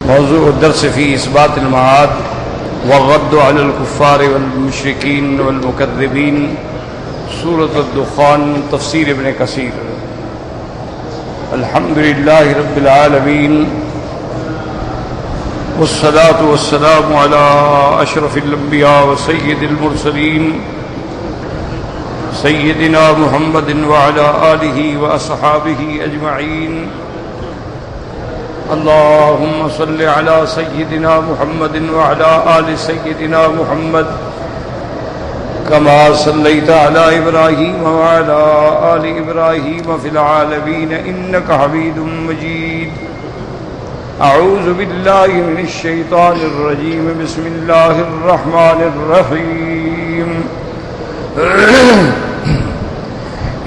موضوع الدرس في إثبات المعاد والرد على الكفار والمشركين والمكذبين، سورة الدخان، تفسير ابن كثير. الحمد لله رب العالمين، والصلاة والسلام على أشرف الأنبياء وسيد المرسلين سيدنا محمد وعلى آله وأصحابه أجمعين. اللهم صل على سيدنا محمد وعلى آل سيدنا محمد كما صليت على إبراهيم وعلى آل إبراهيم في العالمين إنك حميد مجيد. أعوذ بالله من الشيطان الرجيم. بسم الله الرحمن الرحيم.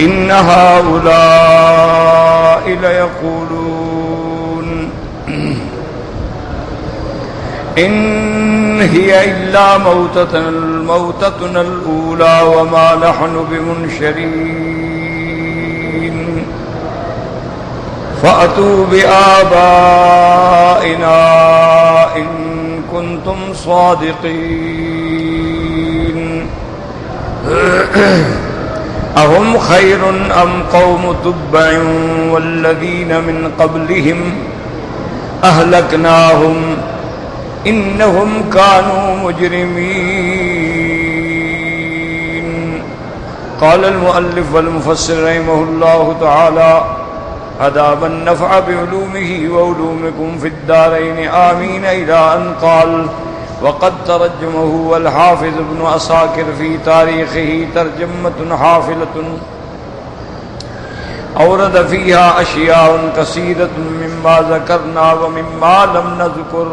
إن هؤلاء ليقولون إن هي إلا موتتنا الأولى وما نحن بمنشرين فأتوا بآبائنا إن كنتم صادقين. أهم خير أم قوم تبع والذين من قبلهم أهلكناهم إنهم كانوا مجرمين. قال المؤلف والمفسر رحمه الله تعالى: أدام النفع بعلومه وعلومكم في الدارين آمين، إلى أن قال: وقد ترجمه الحافظ ابن عساكر في تاريخه ترجمة حافلة أورد فيها أشياء كثيرة مما ذكرنا ومما لم نذكر.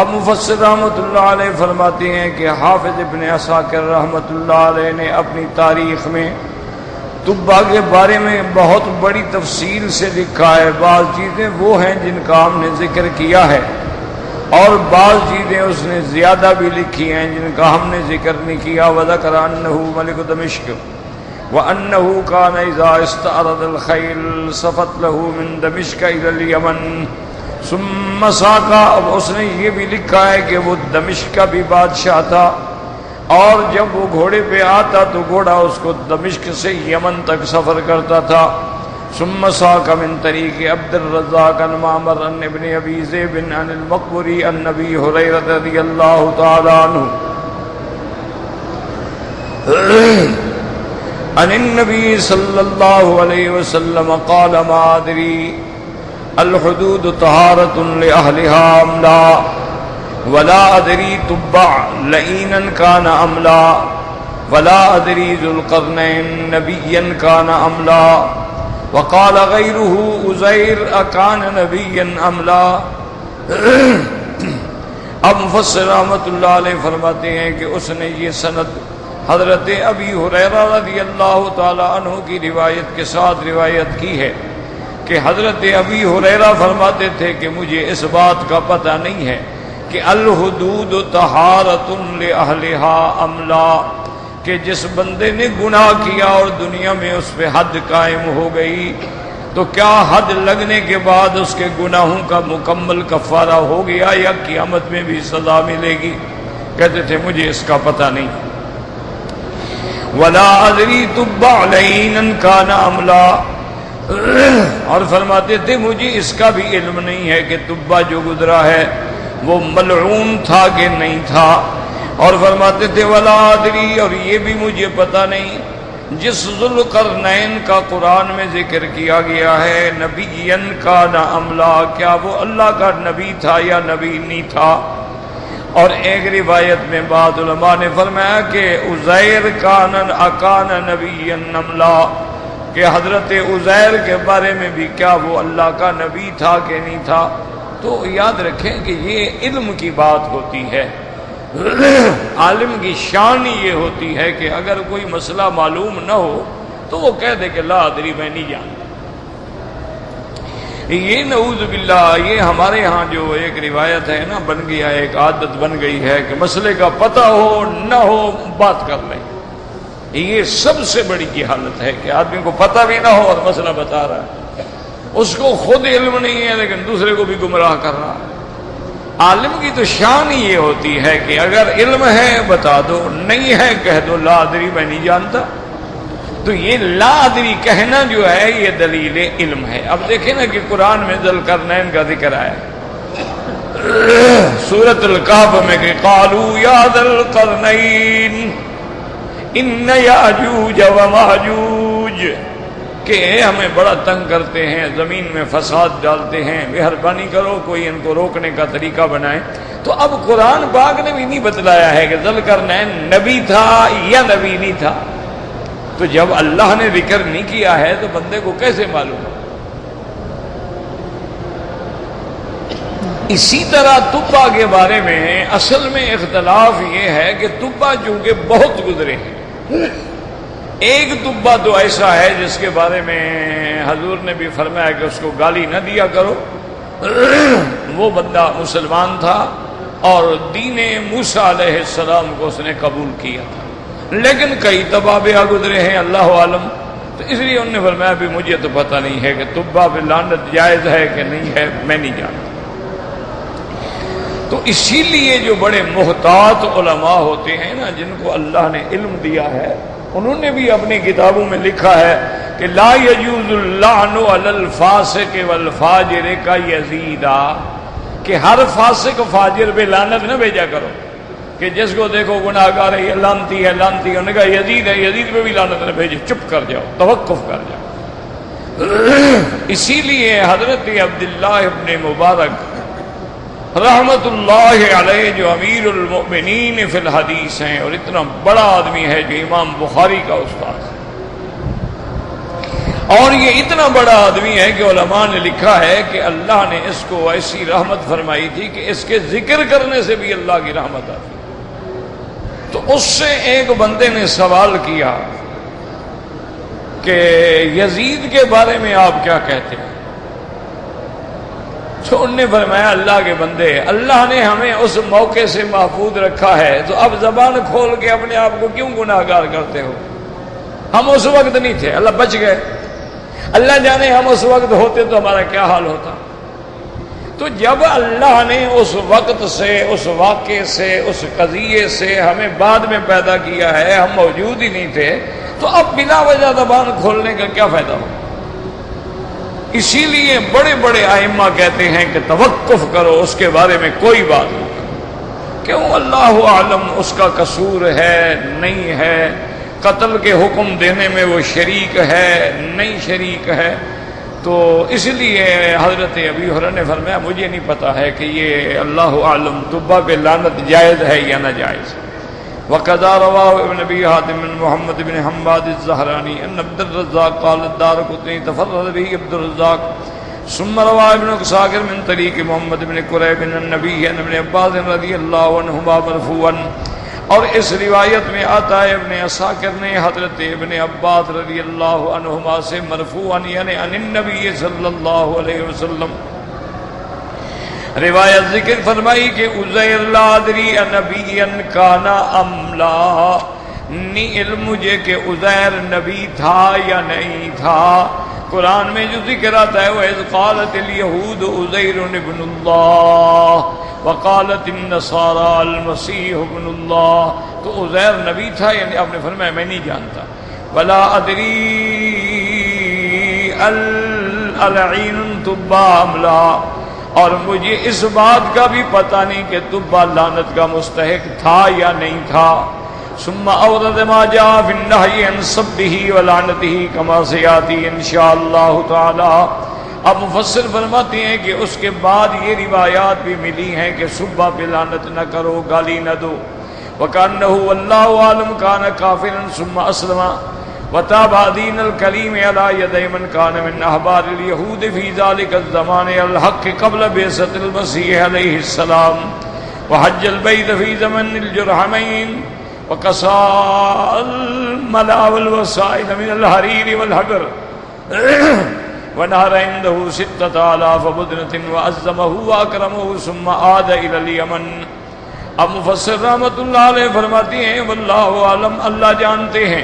اب مفسر رحمۃ اللہ علیہ فرماتے ہیں کہ حافظ ابن عساکر رحمۃ اللہ علیہ نے اپنی تاریخ میں طبا کے بارے میں بہت بڑی تفصیل سے لکھا ہے. بعض چیزیں وہ ہیں جن کا ہم نے ذکر کیا ہے اور بعض چیزیں اس نے زیادہ بھی لکھی ہیں جن کا ہم نے ذکر نہیں کیا. وذکر انہ ملک دمشق وانہ کان اذا استعرض الخیل صفت له من دمشق الى الیمن ثم ساقا. اب اس نے یہ بھی لکھا ہے کہ وہ دمشق کا بھی بادشاہ تھا اور جب وہ گھوڑے پہ آتا تو گھوڑا اس کو دمشق سے یمن تک سفر کرتا تھا. ثم ساق من طریق عبد الرزاق عن معمر عن ابن ابی ذئب عن المقبری عن ابی ہریرہ رضی اللہ تعالی عنہ عن النبی صلی اللہ علیہ وسلم قال: ما ادری الحدود طہارۃ لأہلہا ام لا ولا ادری تبع لعینا کان ام لا ولا ادری ذو القرنین نبیا کان ام لا وقال غیرہ عزیر اکان نبیا ام لا. اب مفسر رحمۃ اللہ علیہ فرماتے ہیں کہ اس نے یہ سند حضرت ابی ہریرہ رضی اللہ تعالی عنہ کی روایت کے ساتھ روایت کی ہے کہ حضرت ابی ہریرہ فرماتے تھے کہ مجھے اس بات کا پتہ نہیں ہے کہ الحدود طہارۃ لأہلہا ام لا، کہ جس بندے نے گناہ کیا اور دنیا میں اس پہ حد قائم ہو گئی تو کیا حد لگنے کے بعد اس کے گناہوں کا مکمل کفارہ ہو گیا یا قیامت میں بھی سزا ملے گی؟ کہتے تھے مجھے اس کا پتہ نہیں. ولا ادری تبع لعینا کان ام لا، اور فرماتے تھے مجھے اس کا بھی علم نہیں ہے کہ تبع جو گزرا ہے وہ ملعون تھا کہ نہیں تھا. اور فرماتے تھے ولا ادری، اور یہ بھی مجھے پتہ نہیں جس ذوالقرنین کا قرآن میں ذکر کیا گیا ہے نبیا کان ام لا، کیا وہ اللہ کا نبی تھا یا نبی نہیں تھا. اور ایک روایت میں بعض علماء نے فرمایا کہ عزیر کان نبیا ام لا، کہ حضرت عزیر کے بارے میں بھی کیا وہ اللہ کا نبی تھا کہ نہیں تھا. تو یاد رکھیں کہ یہ علم کی بات ہوتی ہے. عالم کی شان یہ ہوتی ہے کہ اگر کوئی مسئلہ معلوم نہ ہو تو وہ کہہ دے کہ لا ادری میں نہیں جانتا. یہ نعوذ باللہ یہ ہمارے ہاں جو ایک روایت ہے نا بن گیا، ایک عادت بن گئی ہے کہ مسئلے کا پتہ ہو نہ ہو بات کر لیں. یہ سب سے بڑی جہالت ہے کہ آدمی کو پتہ بھی نہ ہو اور مسئلہ بتا رہا ہے. اس کو خود علم نہیں ہے لیکن دوسرے کو بھی گمراہ کر رہا ہے۔ عالم کی تو شان ہی یہ ہوتی ہے کہ اگر علم ہے بتا دو، نہیں ہے کہہ دو لا ادری میں نہیں جانتا۔ تو یہ لا ادری کہنا جو ہے یہ دلیل علم ہے۔ اب دیکھیں نا کہ قرآن میں ذوالقرنین کا ذکر آیا سورۃ الکہف میں کہ قالوا یا ذوالقرنین ان یاجوج وماجوج، کہ ہمیں بڑا تنگ کرتے ہیں، زمین میں فساد ڈالتے ہیں، مہربانی کرو کوئی ان کو روکنے کا طریقہ بنائے۔ تو اب قرآن پاک نے بھی نہیں بتلایا ہے کہ ذوالقرنین نبی تھا یا نبی نہیں تھا۔ تو جب اللہ نے ذکر نہیں کیا ہے تو بندے کو کیسے معلوم؟ اسی طرح تبا کے بارے میں اصل میں اختلاف یہ ہے کہ تبا چونکہ بہت گزرے ہیں۔ ایک تبا تو ایسا ہے جس کے بارے میں حضور نے بھی فرمایا کہ اس کو گالی نہ دیا کرو، وہ بندہ مسلمان تھا اور دین موسیٰ علیہ السلام کو اس نے قبول کیا تھا، لیکن کئی تبابیہ گزرے ہیں اللہ عالم۔ تو اس لیے انہوں نے فرمایا بھی مجھے تو پتہ نہیں ہے کہ تبا پہ لعنت جائز ہے کہ نہیں ہے، میں نہیں جانتا۔ تو اسی لیے جو بڑے محتاط علماء ہوتے ہیں نا، جن کو اللہ نے علم دیا ہے، انہوں نے بھی اپنی کتابوں میں لکھا ہے کہ لا یجوز اللعن علی الفاسق والفاجر کا یزیدا، کہ ہر فاسق فاجر پہ لعنت نہ بھیجا کرو کہ جس کو دیکھو گناہ گار ہے یہ لعنتی ہے لعنتی ہے، انہوں نے کہا یزید ہے یزید پہ بھی لعنت نہ بھیجو، چپ کر جاؤ، توقف کر جاؤ۔ اسی لیے حضرت عبداللہ ابن مبارک رحمت اللہ علیہ جو امیر المؤمنین فی الحدیث ہیں اور اتنا بڑا آدمی ہے جو امام بخاری کا استاد ہے، اور یہ اتنا بڑا آدمی ہے کہ علماء نے لکھا ہے کہ اللہ نے اس کو ایسی رحمت فرمائی تھی کہ اس کے ذکر کرنے سے بھی اللہ کی رحمت آتی۔ تو اس سے ایک بندے نے سوال کیا کہ یزید کے بارے میں آپ کیا کہتے ہیں؟ تو انہوں نے فرمایا اللہ کے بندے، اللہ نے ہمیں اس موقع سے محفوظ رکھا ہے، تو اب زبان کھول کے اپنے آپ کو کیوں گناہ گار کرتے ہو؟ ہم اس وقت نہیں تھے، اللہ بچ گئے، اللہ جانے ہم اس وقت ہوتے تو ہمارا کیا حال ہوتا۔ تو جب اللہ نے اس وقت سے، اس واقعے سے، اس قضیے سے ہمیں بعد میں پیدا کیا ہے، ہم موجود ہی نہیں تھے، تو اب بلا وجہ زبان کھولنے کا کیا فائدہ ہو؟ اسی لیے بڑے بڑے ائمہ کہتے ہیں کہ توقف کرو، اس کے بارے میں کوئی بات نہیں کرو۔ کیوں؟ اللہ عالم اس کا قصور ہے نہیں ہے، قتل کے حکم دینے میں وہ شریک ہے نہیں شریک ہے۔ تو اس لیے حضرت ابی ہریرہ نے فرمایا مجھے نہیں پتا ہے کہ یہ اللہ عالم تبا پہ لعنت جائز ہے یا ناجائز۔ وقضى رواه ابن ابي حاتم من محمد بن حماد الزهراني ان عبد الرزاق قال الدارقطني تفرد به عبد الرزاق ثم روى ابن عساكر من طريق محمد بن قريب عن النبي عن ابن عباس رضي الله عنهما مرفوعا، اور اس روایت میں آتا ہے ابن عساکر نے حضرت ابن عباس رضی اللہ عنہما سے مرفوعا یعنی عن النبی صلی اللہ علیہ وسلم روایت ذکر فرمائی کہ عزیر لا ادری نبی کانا ام لا، نہیں علم مجھے کہ عزیر نبی تھا یا نہیں تھا۔ قرآن میں جو ذکر آتا ہے وہ اذ قالت الیہود عزیر ابن اللہ وقالت النصارى المسیح ابن اللہ، تو عزیر نبی تھا یعنی آپ نے فرمایا میں نہیں جانتا۔ ولا ادری العین تبا ام لا، اور مجھے اس بات کا بھی پتہ نہیں کہ تبا لعنت کا مستحق تھا یا نہیں تھا۔ ثم اورد ما جاء في النهي عن سبه ولعنته كما سياتي ان شاء الله تعالی۔ اب مفسر فرماتے ہیں کہ اس کے بعد یہ روایات بھی ملی ہیں کہ صبح پہ لعنت نہ کرو، گالی نہ دو۔ وكانه والله عالم كان كافرا ثم اسلم وتابع دين الكريم على يدي من كان من احبار اليهود في ذلك الزمان الحق قبل بعثة المسيح عليه السلام، وحج البيت في زمن الجرحمين، وقصى الملا والوسائل من الحرير والحبر، ونهر عنده 6000 بدنة وعظمه واكرمه ثم عاد الى اليمن۔ اب مفسر رحمت اللہ علیہ فرماتی ہیں واللہ عالم، اللہ جانتے ہیں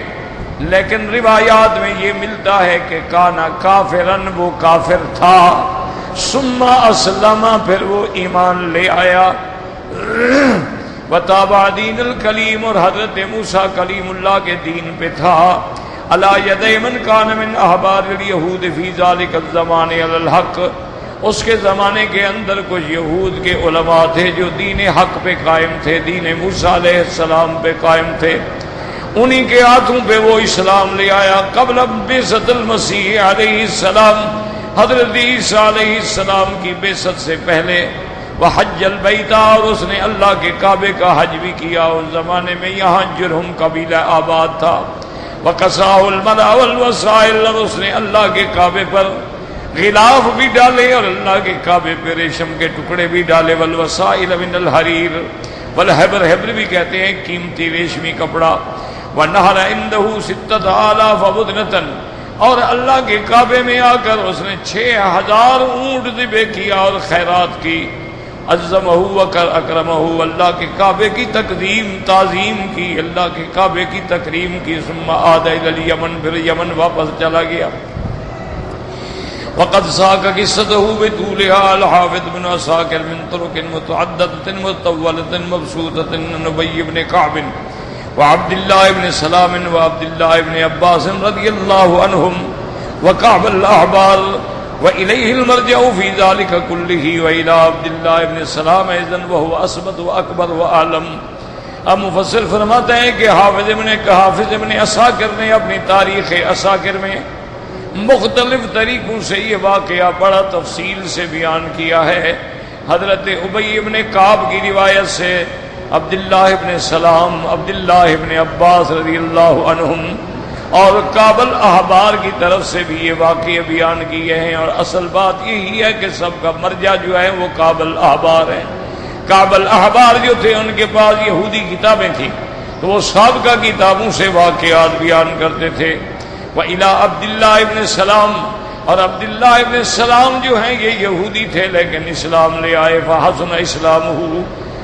لیکن روایات میں یہ ملتا ہے کہ کانا کافرن، وہ کافر تھا، ثم اسلم، پھر وہ ایمان لے آیا، وتابع دین الکلیم، اور حضرت موسیٰ کلیم اللہ کے دین پہ تھا، علی یدی من کان من احبار الیہود فی ذلک الزمان علی الحق، اس کے زمانے کے اندر کچھ یہود کے علماء تھے جو دین حق پہ قائم تھے، دین موسیٰ علیہ السلام پہ قائم تھے، انہی کے ہاتھوں پہ وہ اسلام لے آیا قبل بعثت المسیح علیہ السلام، حضرت عیسیٰ علیہ السلام کی بعثت سے پہلے، وحج البیت، اور اس نے اللہ کے کعبے کا حج بھی کیا، اس زمانے میں یہاں جرہم قبیلہ آباد تھا، وقصاہ الملا والوسائل، اور اس نے اللہ کے کعبے پر غلاف بھی ڈالے اور اللہ کے کعبے پہ ریشم کے ٹکڑے بھی ڈالے، والوسائل من الحریر والحبر، حبر بھی کہتے ہیں قیمتی ریشمی کپڑا، ونہر عنده 6000 بدنۃ، اور اللہ کے کعبے میں آ کر اس نے 6000 اونٹ ذبح کیا اور خیرات کی، عظمہ اکرمہ، اللہ کے کعبے کی تقدیم تعظیم کی، اللہ کے کعبے کی تکریم کی، ثم عاد الی الیمن، پھر یمن واپس چلا گیا۔ وقد ساق قصته بطولها الحافظ بن عساکر من طرق متعددة مطولة مبسوطة عن ابی بن کعب وعبد الله بن سلام وعبد الله بن عباس رضی اللہ عنہم وكعب الأحبار، وإليه المرجع في ذلك كله، وإلى عبد الله بن سلام أيضا وهو أثبت وأكبر وأعلم۔ اب مفسر فرماتے ہیں کہ حافظ ابن عساکر نے اپنی تاریخ عساکر میں مختلف طریقوں سے یہ واقعہ بڑا تفصیل سے بیان کیا ہے۔ حضرت ابی ابن کعب کی روایت سے عبداللہ ابن سلام، عبداللہ ابن عباس رضی اللہ عنہم، اور کعب الاحبار کی طرف سے بھی یہ واقعے بیان کیے ہیں، اور اصل بات یہی ہے کہ سب کا مرجع جو ہے وہ کعب الاحبار ہے۔ کعب الاحبار جو تھے ان کے پاس یہودی کتابیں تھیں، تو وہ سابقہ کتابوں سے واقعات بیان کرتے تھے۔ وَإِلَىٰ عبداللہ ابن سلام، اور عبداللہ ابن سلام جو ہیں یہ یہودی تھے لیکن اسلام لے آئے، فحسن اسلامہ،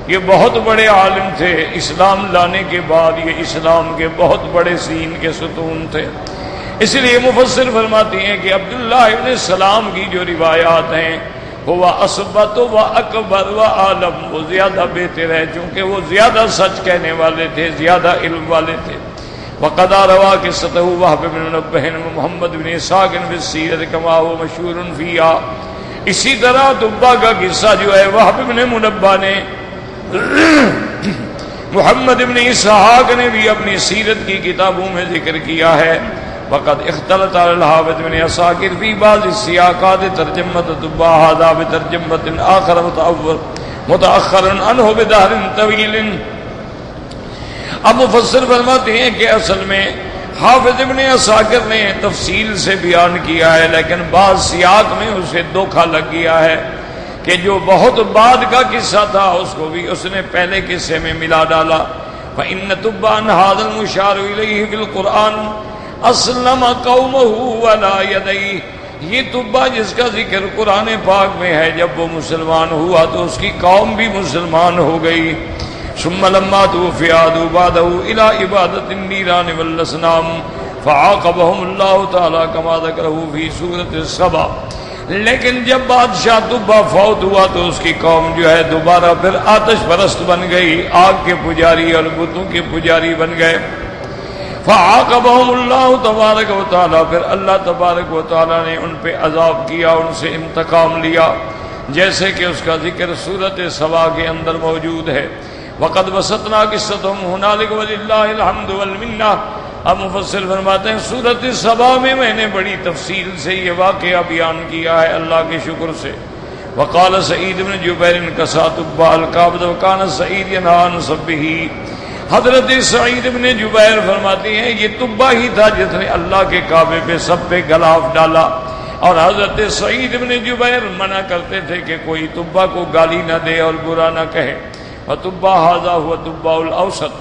یہ بہت بڑے عالم تھے، اسلام لانے کے بعد یہ اسلام کے بہت بڑے سین کے ستون تھے۔ اس لیے مفسر فرماتے ہیں کہ عبداللہ ابن سلام کی جو روایات ہیں وہ اثبت و اکبر و عالم، وہ زیادہ بہتر ہے چونکہ وہ زیادہ سچ کہنے والے تھے، زیادہ علم والے تھے۔ وقد روا قصته وهب بن منبہ محمد بن اسحاق فی السیرۃ کما هو مشہور فیها، اسی طرح تبا کا قصہ جو ہے وهب بن منبہ نے محمد بن اسحاق نے بھی اپنی سیرت کی کتابوں میں ذکر کیا ہے۔ وقد اختلط علی الحافظ بن عساکر فی بعض السیاقات ترجمۃ تبا هذا بترجمۃ آخر متأخر عنه بدهر طویل۔ اب مفسر فرماتے ہیں کہ اصل میں حافظ ابن عساکر نے تفصیل سے بیان کیا ہے لیکن بعض سیاق میں اسے دھوکہ لگ گیا ہے کہ جو بہت بعد کا قصہ تھا اس کو بھی اس نے پہلے قصے میں ملا ڈالا۔ فإن تبا هذا المشار إليه في القرآن اسلم قومه ولا يديه، یہ تبا جس کا ذکر قرآن پاک میں ہے جب وہ مسلمان ہوا تو اس کی قوم بھی مسلمان ہو گئی۔ ثم لما توفي عادوا بعده الى عبادة النيران والاصنام فعاقبهم الله تعالى كما ذكره في سورة السبع، لیکن جب بادشاہ تبا فوت ہوا تو اس کی قوم جو ہے دوبارہ پھر آتش پرست بن گئی، آگ کے پجاری اور بتوں کے پجاری بن گئے۔ فعاقبهم الله تبارک و تعالی، پھر اللہ تبارک و تعالی نے ان پہ عذاب کیا، ان سے انتقام لیا، جیسے کہ اس کا ذکر سورۃ سبا کے اندر موجود ہے۔ وقد وسطنا قصتهم هنالك ولله الحمد والمنہ۔ اب مفسر فرماتے ہیں سورۃ سبا میں نے بڑی تفصیل سے یہ واقعہ بیان کیا ہے اللہ کے شکر سے۔ وقال سعید بن جبیر کسا تبا القابض وکان سعید ینہا عن سبہ، حضرت سعید بن جبیر فرماتے ہیں یہ تبا ہی تھا جس نے اللہ کے کعبے پہ سب پہ غلاف ڈالا، اور حضرت سعید بن جبیر منع کرتے تھے کہ کوئی تبا کو گالی نہ دے اور برا نہ کہے۔ وتبا هذا هو تبا الاوسط،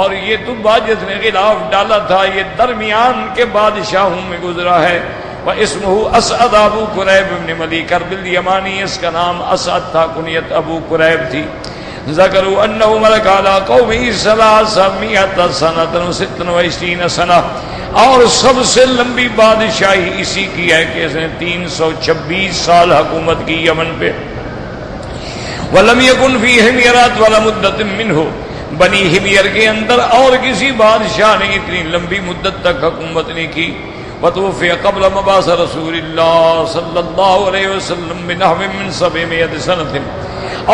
اور یہ تبا جس نے غلاف ڈالا تھا یہ درمیان کے بادشاہوں میں گزرا ہے۔ واسمه اسعد ابو قریب بن ملیک اربل یمانی، اس کا نام اسعد تھا، کنیت ابو قریب تھی۔ ذکروا انه ملک علی قومه 300 سنة و 26 سنة، اور سب سے لمبی بادشاہی اسی کی ہے کہ اس نے 326 سال حکومت کی یمن پہ. وَلَمْ يَكُنْ فِي حِمْيَرَاتْ وَلَا مُدَّةٍ مِّنْهُ بنی حمیر کے اندر اور کسی بادشاہ نے اتنی لمبی مدت تک حکومت نہیں کی. وَتُوفِيَ قَبْلَ مَبْعَثِ رَسُولِ اللَّهِ صلی اللہ علیہ وسلم بِنَحْوٍ مِّن 700 سنة.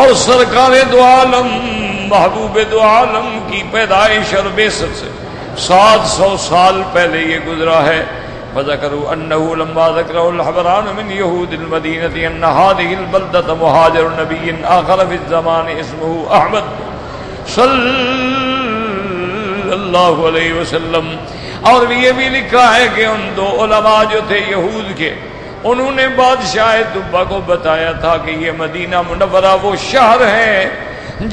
اور سرکار دو عالم محبوب دو عالم کی پیدائش اور بعثت سے 700 سال پہلے یہ گزرا ہے. فذكروا انه لما ذكره الحبران من يهود المدينه ان هذه البلده مهاجر نبي اخر في الزمان اسمه احمد صلی اللہ علیہ وسلم. اور یہ بھی لکھا ہے کہ ان دو علماء جو تھے یہود کے, انہوں نے بادشاہ طبا کو بتایا تھا کہ یہ مدینہ منورہ وہ شہر ہے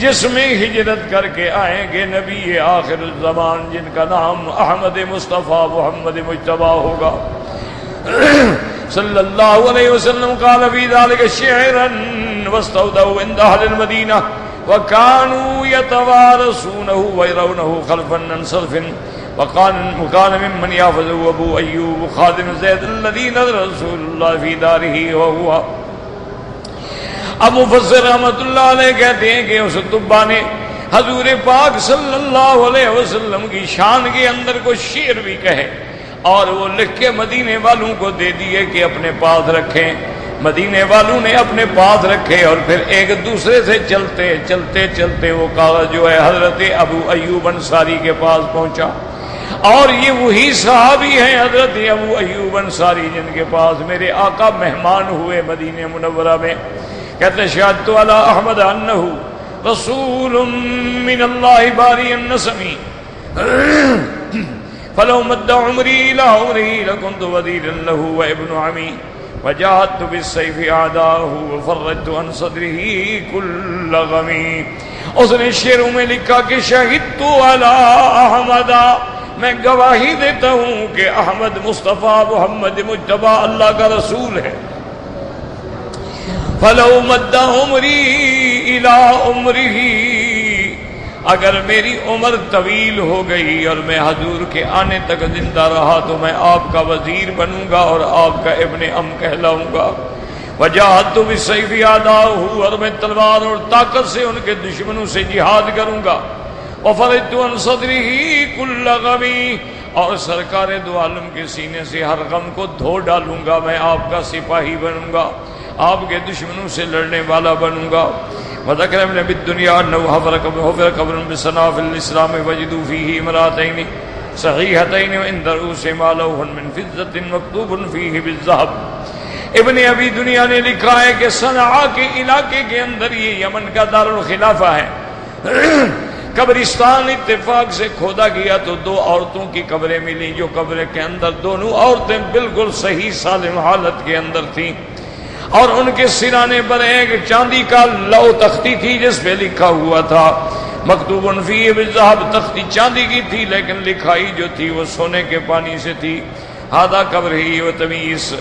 جس میں ہجرت کر کے آئیں گے نبی آخر الزمان جن کا نام احمد مصطفیٰ محمد مجتبیٰ ہوگا صلی اللہ علیہ وسلم. قال فی ذلك شعرا واستودعوا عند اهل المدینہ وكانوا يتوارثونه ويرونه خلفا عن سلف. وكان ممن يحفظه ابو ايوب خادم زيد الذي نزل رسول الله في داره وهو. اب مفسر رحمۃ اللہ علیہ کہتے ہیں کہ اس طبا نے حضور پاک صلی اللہ علیہ وسلم کی شان کے اندر کو شعر بھی کہے اور وہ لکھ کے مدینے والوں کو دے دیے کہ اپنے پاس رکھیں. مدینے والوں نے اپنے پاس رکھے اور پھر ایک دوسرے سے چلتے چلتے چلتے وہ کاغذ جو ہے حضرت ابو ایوب انصاری کے پاس پہنچا. اور یہ وہی صحابی ہیں حضرت ابو ایوب انصاری جن کے پاس میرے آقا مہمان ہوئے مدینہ منورہ میں. کہتے شہدت علی احمد انہ رسول من اللہ باری النسم فلو مد عمری الى عمره لکنت وزیرا له وابن عمی وجاہدت بالسیف اعداءه وفرجت عن صدره كل غمی. اس نے شعروں میں لکھا کہ شہدت علی احمد, میں گواہی دیتا ہوں کہ احمد مصطفیٰ محمد مجتبیٰ اللہ کا رسول ہے. فلو مد عمری الى عمره, اگر میری عمر طویل ہو گئی اور میں حضور کے آنے تک زندہ رہا تو میں آپ کا وزیر بنوں گا اور آپ کا ابن ام کہلاؤں گا. وجاہدت بالسیف اعداءه, اور میں تلوار اور طاقت سے ان کے دشمنوں سے جہاد کروں گا. وفرجت عن صدره كل غمی, اور سرکار دو عالم کے سینے سے ہر غم کو دھو ڈالوں گا. میں آپ کا سپاہی بنوں گا, آپ کے دشمنوں سے لڑنے والا بنوں گا. وذکر ابن بالدنیا انه حفر قبر بسنا فی الاسلام وجدوا فيه امراتین صحیحتین وعند رؤوسهما لوح من فضة مکتوب فيه بالذهب. ابن ابی دنیا نے لکھا ہے کہ صنعاء کے علاقے کے اندر یہ یمن کا دارالخلافہ ہے. قبرستان اتفاق سے کھودا گیا تو دو عورتوں کی قبریں ملی جو قبر کے اندر دونوں عورتیں بالکل صحیح سالم حالت کے اندر تھیں اور ان کے سرانے پر ایک چاندی کا لو تختی تھی جس پہ لکھا ہوا تھا مکتوب فیہ بالذہب. تختی چاندی کی تھی لیکن لکھائی جو تھی وہ سونے کے پانی سے تھی. ھذا قبرہ و تمیس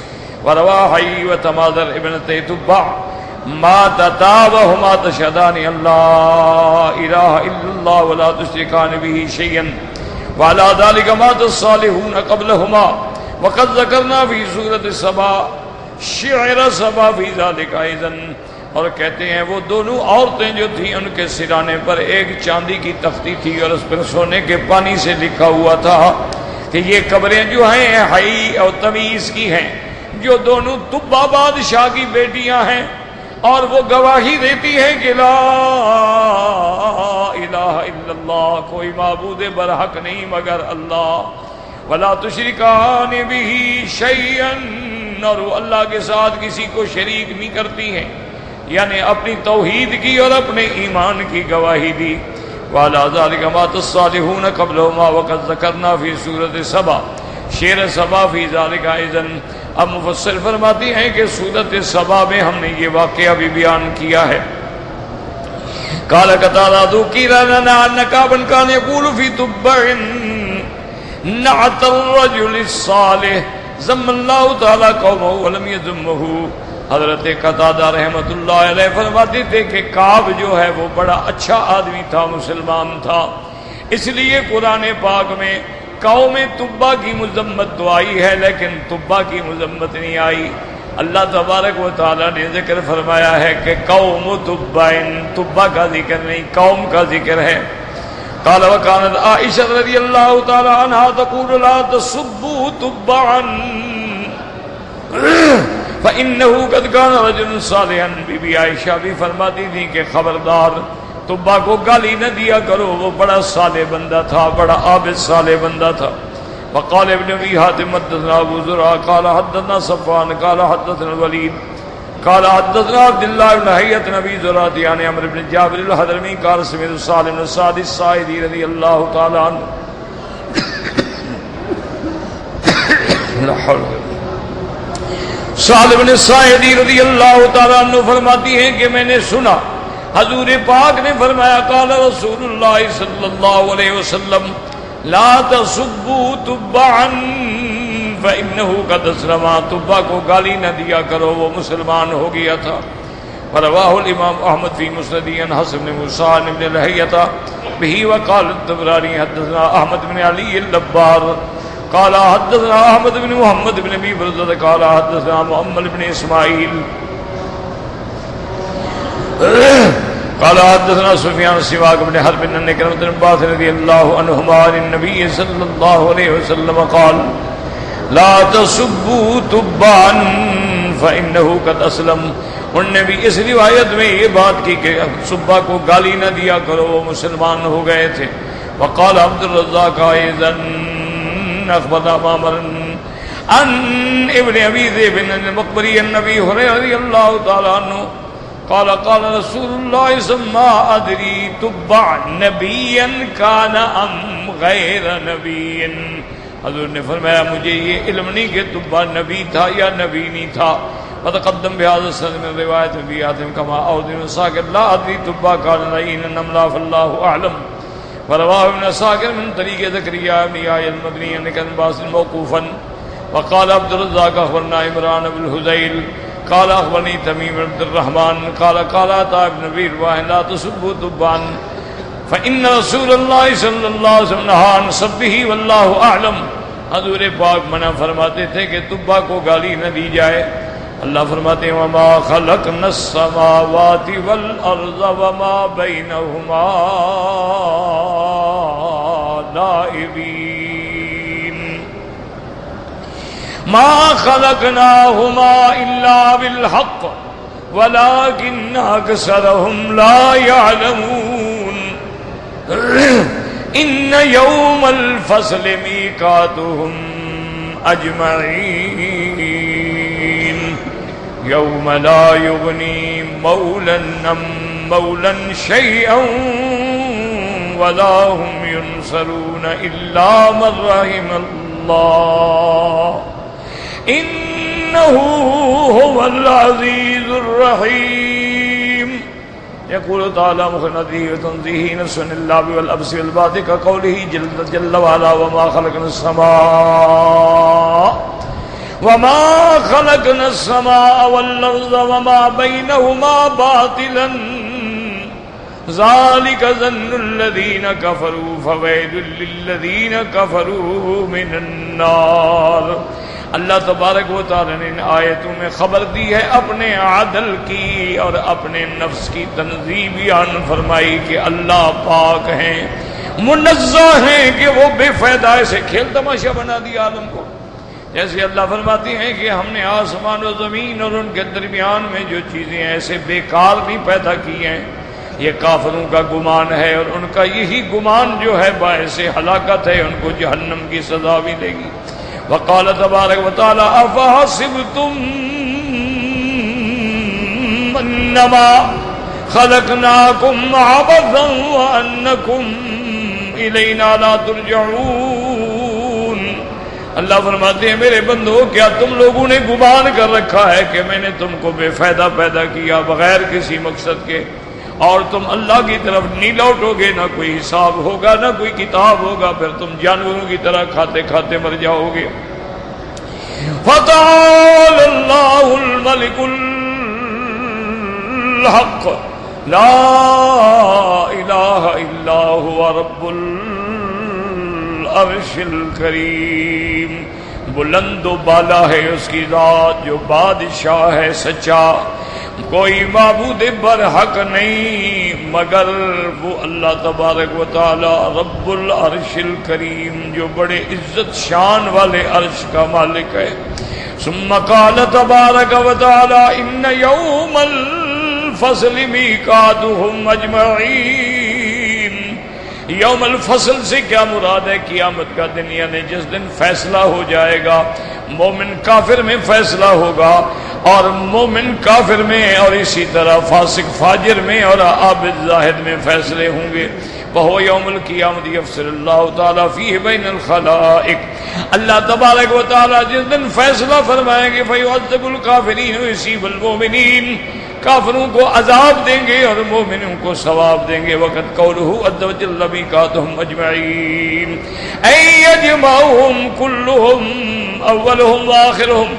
ورواحی و تماظر ابنت تبع ما تتابہما تشہدان اللہ الہ الا اللہ ولا تشرکان به شیئا وعلی ذلک مات الصالحون قبلہما. وقد ذکرنا فی سورۃ سبا شعر سبا فی ذلک ایضا. اور کہتے ہیں وہ دونوں عورتیں جو تھیں ان کے سرانے پر ایک چاندی کی تختی تھی اور اس پر سونے کے پانی سے لکھا ہوا تھا کہ یہ قبریں جو ہیں حی اور تمیز کی ہیں جو دونوں طبا بادشاہ کی بیٹیاں ہیں اور وہ گواہی دیتی ہے کہ لا الہ الا اللہ, کوئی معبود برحق نہیں مگر اللہ. ولا تشرکان به شیئا, اور وہ اللہ کے ساتھ کسی کو شریک نہیں کرتی ہیں, یعنی اپنی توحید کی اور اپنے ایمان کی گواہی دی. وعلی ذلک مات الصالحون قبلہما وقد ذکرنا فی سورۃ سبا شعر سبا فی ذلک ایضا. اب مفسر فرماتی ہیں کہ سورۃ سبا میں ہم نے یہ واقعہ بھی بیان کیا ہے. قال قتادہ ذکر لنا ان کعبا کان یقول فی تبع نعت الرجل الصالح ذم اللہ تعالی قومہ ولم یذمہ. حضرت قتادہ رحمۃ اللہ علیہ فرماتے تھے کہ کعب جو ہے وہ بڑا اچھا آدمی تھا, مسلمان تھا, اس لیے قرآن پاک میں قوم تبا کی مذمت تو آئی ہے لیکن تبا کی مذمت نہیں آئی. اللہ تبارک و تعالیٰ نے ذکر فرمایا ہے کہ قوم تبا کا ذکر نہیں، قوم کا ذکر ہے. قال وكانت عائشہ رضی اللہ تعالی عنہا تقول لا تسبوا تبعا فانه قد كان رجل صالحا. بی بی عائشہ بھی فرماتی تھی کہ خبردار تبا کو گالی نہ دیا کرو، وہ بڑا صالح بندہ تھا، بڑا عابد صالح بندہ تھا. وقال ابن ابي حاتم حدثنا ابو زرع قال حدثنا صفوان قال حدثنا الوليد قال حدثنا عبد الله بن حية نبي زرعة عن عمرو بن جابر الحضرمي قال سمعت سالم بن سعد الساعدي رضي الله تعالى عنه سالم بن سعدی رضی اللہ تعالیٰ عنہ فرماتی ہیں کہ میں نے سنا حضور پاک نے فرمایا قال رسول اللہ صلی اللہ علیہ وسلم لا تسبوا تبعا فإنه قد أسلم. تبع کو گالی نہ دیا کرو، وہ مسلمان ہو گیا تھا. فرواہ الامام احمد فی مسندہ عن حسن بن موسیٰ بن لہیۃ به وقال الطبرانی حدثنا احمد بن علی اللبار قال حدثنا احمد بن محمد بن ابی برزۃ قال حدثنا محمد بن اسماعیل قال حدثنا سفیان سواق بن حرب بن اکرمۃ بن عباس رضی اللہ عنہما عن النبی صلی اللہ علیہ وسلم قال لا تسبوا تبعا فإنه قد اسلم. انہوں نے بھی اس روایت میں یہ بات کی کہ صبح کو گالی نہ دیا کرو، وہ مسلمان ہو گئے تھے. وقال عبد الرزاق ايضا اخبرنا معمر عن ابن ابي ذئب المقبري النبي هريره رضي الله تعالى عنه قال قال رسول الله صلى الله ادري تبع نبيا كان ام غير نبي. حضور نے فرمایا مجھے یہ علم نہیں کہ تبع نبی تھا یا نبی نہیں تھا. فتقدم بهذا السند من روایت ابي حاتم كما اودن ساكت لا ادري تبع قال نعين النملا فالله اعلم. ورواه ابن ساكر من طريق زكريا بن يحيى المدني عن ابن عباس موقوفا. وقال عبد الرزاق اخبرنا عمران بن الهذيل قال اخبرني تميم بن عبد الرحمن قال قال عطاء بن ابي رواح لا تسبوا تبعا فان رسول الله صلى الله عليه وسلم نهى عن سبه والله اعلم. حضور پاک منع فرماتے تھے کہ تبع کو گالی نہ دی جائے. اللہ فرماتے ہیں وما خلقنا السماوات والارض وما بينهما لاعبين ما خلقناهما الا بالحق ولكن اكثرهم لا يعلمون. ان يوم الفصل ميقاتهم اجمعين يوم لا يغني مولى عن مولى شيئا ولا هم ينصرون الا من رحم الله انه هو العزيز الرحيم. يقول تعالى مخنته وتنزيه نفس اللعب والأبس والباطل كقوله جل وعلا وما خلقنا السماء والأرض وما بينهما باطلا ذلك ظن الذين كفروا فويل للذين كفروا من النار. اللہ تبارک و تعالی نے ان آیتوں میں خبر دی ہے اپنے عدل کی اور اپنے نفس کی تنزیہ بیان فرمائی کہ اللہ پاک ہیں، منزہ ہیں کہ وہ بے فائدہ سے کھیل تماشا بنا دیا عالم کو. جیسے اللہ فرماتی ہیں کہ ہم نے آسمان و زمین اور ان کے درمیان میں جو چیزیں ایسے بیکار نہیں پیدا کی ہیں، یہ کافروں کا گمان ہے اور ان کا یہی گمان جو ہے باعث ہلاکت ہے، ان کو جہنم کی سزا بھی دے گی. وقال تبارک و تعالی افحسبتم انما خلقناکم عبثا وانکم الینا لا ترجعون. اللہ فرماتے ہیں میرے بندو کیا تم لوگوں نے گمان کر رکھا ہے کہ میں نے تم کو بے فائدہ پیدا کیا بغیر کسی مقصد کے، اور تم اللہ کی طرف نہیں لوٹو گے، نہ کوئی حساب ہوگا نہ کوئی کتاب ہوگا، پھر تم جانوروں کی طرح کھاتے کھاتے مر جاؤ گے. فتعالى الله الملك الحق لا إله إلا هو رب العرش الکریم، بلند و بالا ہے اس کی ذات جو بادشاہ ہے سچا، کوئی معبود برحق نہیں مگر وہ اللہ تبارک و تعالی رب العرش الکریم جو بڑے عزت شان والے عرش کا مالک ہے۔ ثم قال تبارک و تعالی ان یوم الفصل میقاتهم اجمعین۔ یوم الفصل سے کیا مراد ہے؟ قیامت کا دن، یعنی جس دن فیصلہ ہو جائے گا، مومن کافر میں فیصلہ ہوگا، اور مومن کافر میں اور اسی طرح فاسق فاجر میں اور عابد زاہد میں فیصلے ہوں گے۔ وہو یوم القیامت یفصل اللہ تعالیٰ فیہ بین الخلائق، اللہ تبارک و تعالیٰ جس دن فیصلہ فرمائیں گے فیعذب الکافرین ویصیب المؤمنین، کافروں کو عذاب دیں گے اور مومنوں کو ثواب دیں گے۔ وقت قولہ عز وجل میقاتهم اجمعین ای یجمعهم کلهم اولهم وآخرهم،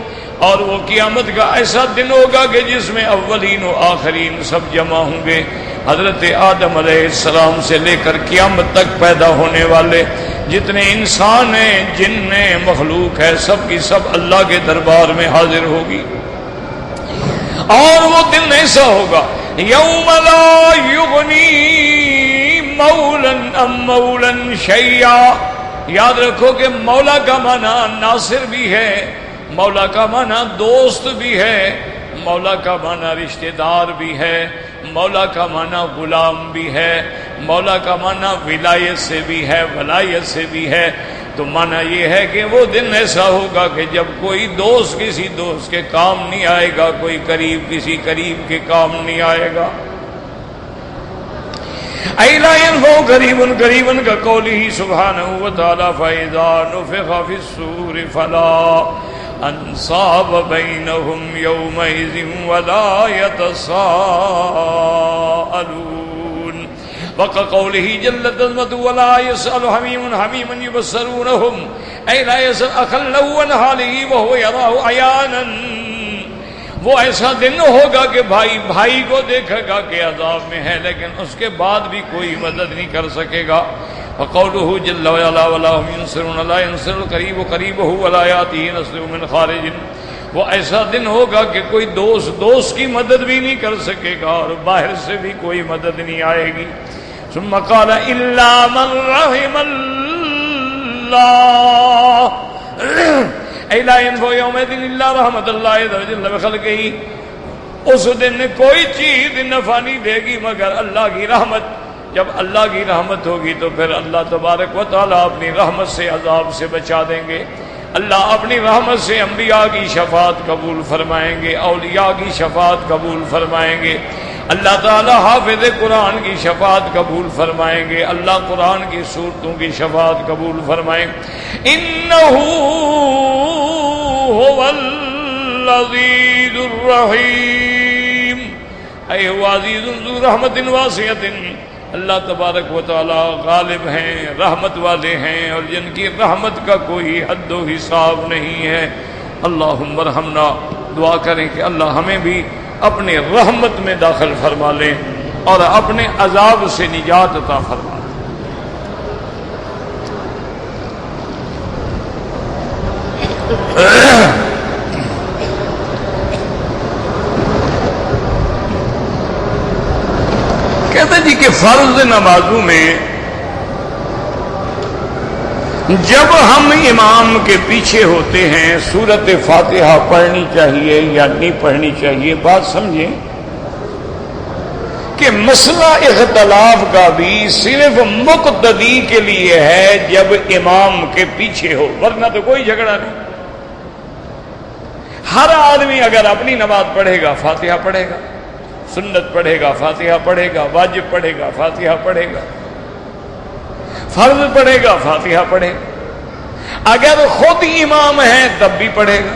اور وہ قیامت کا ایسا دن ہوگا کہ جس میں اولین و آخرین سب جمع ہوں گے۔ حضرت آدم علیہ السلام سے لے کر قیامت تک پیدا ہونے والے جتنے انسان ہیں، جن ہیں، مخلوق ہے، سب کی سب اللہ کے دربار میں حاضر ہوگی۔ اور وہ دن ایسا ہوگا یوم لا یغنی مولا ام مولا شیئا، یاد رکھو کہ مولا کا معنی ناصر بھی ہے، مولا کا معنی دوست بھی ہے، مولا کا معنی رشتہ دار بھی ہے، مولا کا معنی غلام بھی ہے، مولا کا معنی ولایت سے بھی ہے، ولایت سے بھی ہے۔ تو معنی یہ ہے کہ وہ دن ایسا ہوگا کہ جب کوئی دوست کسی دوست کے کام نہیں آئے گا، کوئی قریب کسی قریب کے کام نہیں آئے گا۔ ای لا ينفع قریب قریبا کا قولہ سبحانہ وتعالی فاذا نفخ فی الصور فلا انصاب بینہم یومئذ ولا یتساءلون، وقولہ جلت عظمتہ ولا يسأل حمیم حمیما یبصرونہم ای لا يسأل اخا له عن حالہ وهو یراہ عیانا، وہ ایسا دن ہوگا کہ بھائی بھائی کو دیکھے گا کہ عذاب میں ہے، لیکن اس کے بعد بھی کوئی مدد نہیں کر سکے گا۔ وقولہ جل وعلا ولا هم ينصرون لا ينصر القریب قریبہ ولا یاتیہ نصر من خارج، وہ ایسا دن ہوگا کہ کوئی دوست کی مدد بھی نہیں کر سکے گا اور باہر سے بھی کوئی مدد نہیں آئے گی۔ ثم قال الا من رحم اللہ ای لا ينفع یومئذ الا رحمت اللہ عز وجل بخلقہ، اس دن کوئی چیز نفع نہیں دے گی مگر اللہ کی رحمت۔ جب اللہ کی رحمت ہوگی تو پھر اللہ تبارک و تعالیٰ اپنی رحمت سے عذاب سے بچا دیں گے۔ اللہ اپنی رحمت سے انبیاء کی شفاعت قبول فرمائیں گے، اولیاء کی شفاعت قبول فرمائیں گے، اللہ تعالیٰ حافظ قرآن کی شفاعت قبول فرمائیں گے، اللہ قرآن کی سورتوں کی شفاعت قبول فرمائیں گے۔ انہ هو العزیز الرحیم، اے هو عزیز ذو رحمت واسعۃ، اللہ تبارک و تعالی غالب ہیں، رحمت والے ہیں، اور جن کی رحمت کا کوئی حد و حساب نہیں ہے۔ اللہم ارحمنا، دعا کریں کہ اللہ ہمیں بھی اپنے رحمت میں داخل فرما لیں اور اپنے عذاب سے نجات عطا فرما لیں۔ کہتے جی کہ فرض نمازوں میں جب ہم امام کے پیچھے ہوتے ہیں سورت فاتحہ پڑھنی چاہیے یا نہیں پڑھنی چاہیے؟ بات سمجھیں کہ مسئلہ اختلاف کا بھی صرف مقتدی کے لیے ہے جب امام کے پیچھے ہو، ورنہ تو کوئی جھگڑا نہیں۔ ہر آدمی اگر اپنی نماز پڑھے گا فاتحہ پڑھے گا، سنت پڑھے گا فاتحہ پڑھے گا، واجب پڑھے گا فاتحہ پڑھے گا، فرض پڑھے گا فاتحہ پڑھے گا، اگر خود امام ہے تب بھی پڑھے گا۔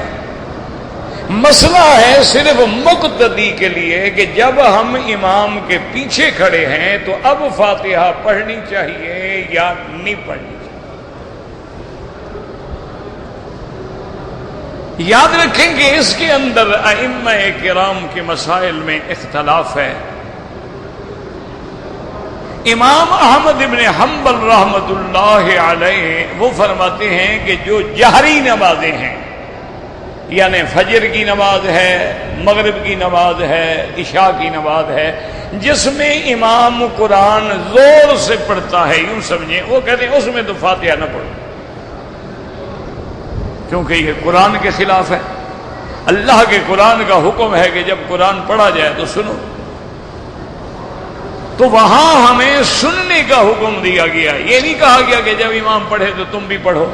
مسئلہ ہے صرف مقتدی کے لیے کہ جب ہم امام کے پیچھے کھڑے ہیں تو اب فاتحہ پڑھنی چاہیے یا نہیں پڑھنی چاہیے۔ یاد رکھیں کہ اس کے اندر ائمہ کرام کے مسائل میں اختلاف ہے امام احمد ابن حنبل رحمت اللہ علیہ وہ فرماتے ہیں کہ جو جہری نمازیں ہیں، یعنی فجر کی نماز ہے، مغرب کی نماز ہے، عشاء کی نماز ہے، جس میں امام قرآن زور سے پڑھتا ہے، یوں سمجھیں، وہ کہتے ہیں اس میں تو فاتحہ نہ پڑھو، کیونکہ یہ قرآن کے خلاف ہے۔ اللہ کے قرآن کا حکم ہے کہ جب قرآن پڑھا جائے تو سنو، تو وہاں ہمیں سننے کا حکم دیا گیا، یہ نہیں کہا گیا کہ جب امام پڑھے تو تم بھی پڑھو۔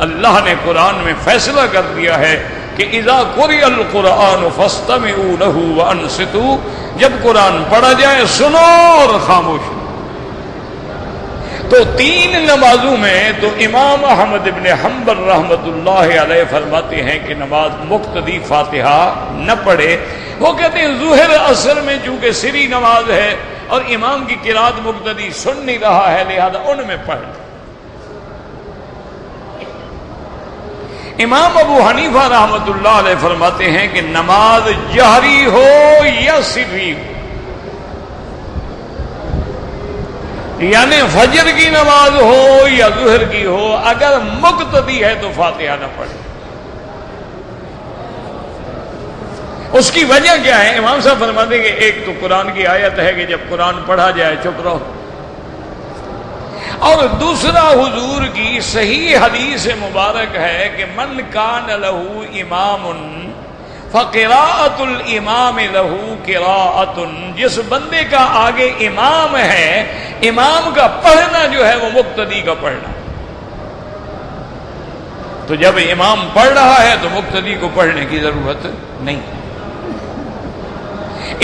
اللہ نے قرآن میں فیصلہ کر دیا ہے کہ اذا قرئ القرآن فاستمعوا له وانصتوا، جب قرآن پڑھا جائے سنو اور خاموش۔ تو تین نمازوں میں تو امام احمد ابن حنبل رحمت اللہ علیہ فرماتے ہیں کہ نماز مقتدی فاتحہ نہ پڑھے۔ وہ کہتے ہیں ظہر عصر میں چونکہ سری نماز ہے اور امام کی قرات مقتدی سن نہیں رہا ہے، لہذا ان میں پڑھ۔ امام ابو حنیفہ رحمت اللہ علیہ فرماتے ہیں کہ نماز جہری ہو یا سری ہو، یعنی فجر کی نماز ہو یا ظہر کی ہو، اگر مقتدی ہے تو فاتحہ نہ پڑھے۔ اس کی وجہ کیا ہے؟ امام صاحب فرماتے ہیں کہ ایک تو قرآن کی آیت ہے کہ جب قرآن پڑھا جائے چپ رہو، اور دوسرا حضور کی صحیح حدیث مبارک ہے کہ من کان لہ امام فقراءۃ الامام لہ قراءۃ، جس بندے کا آگے امام ہے، امام کا پڑھنا جو ہے وہ مقتدی کا پڑھنا۔ تو جب امام پڑھ رہا ہے تو مقتدی کو پڑھنے کی ضرورت نہیں۔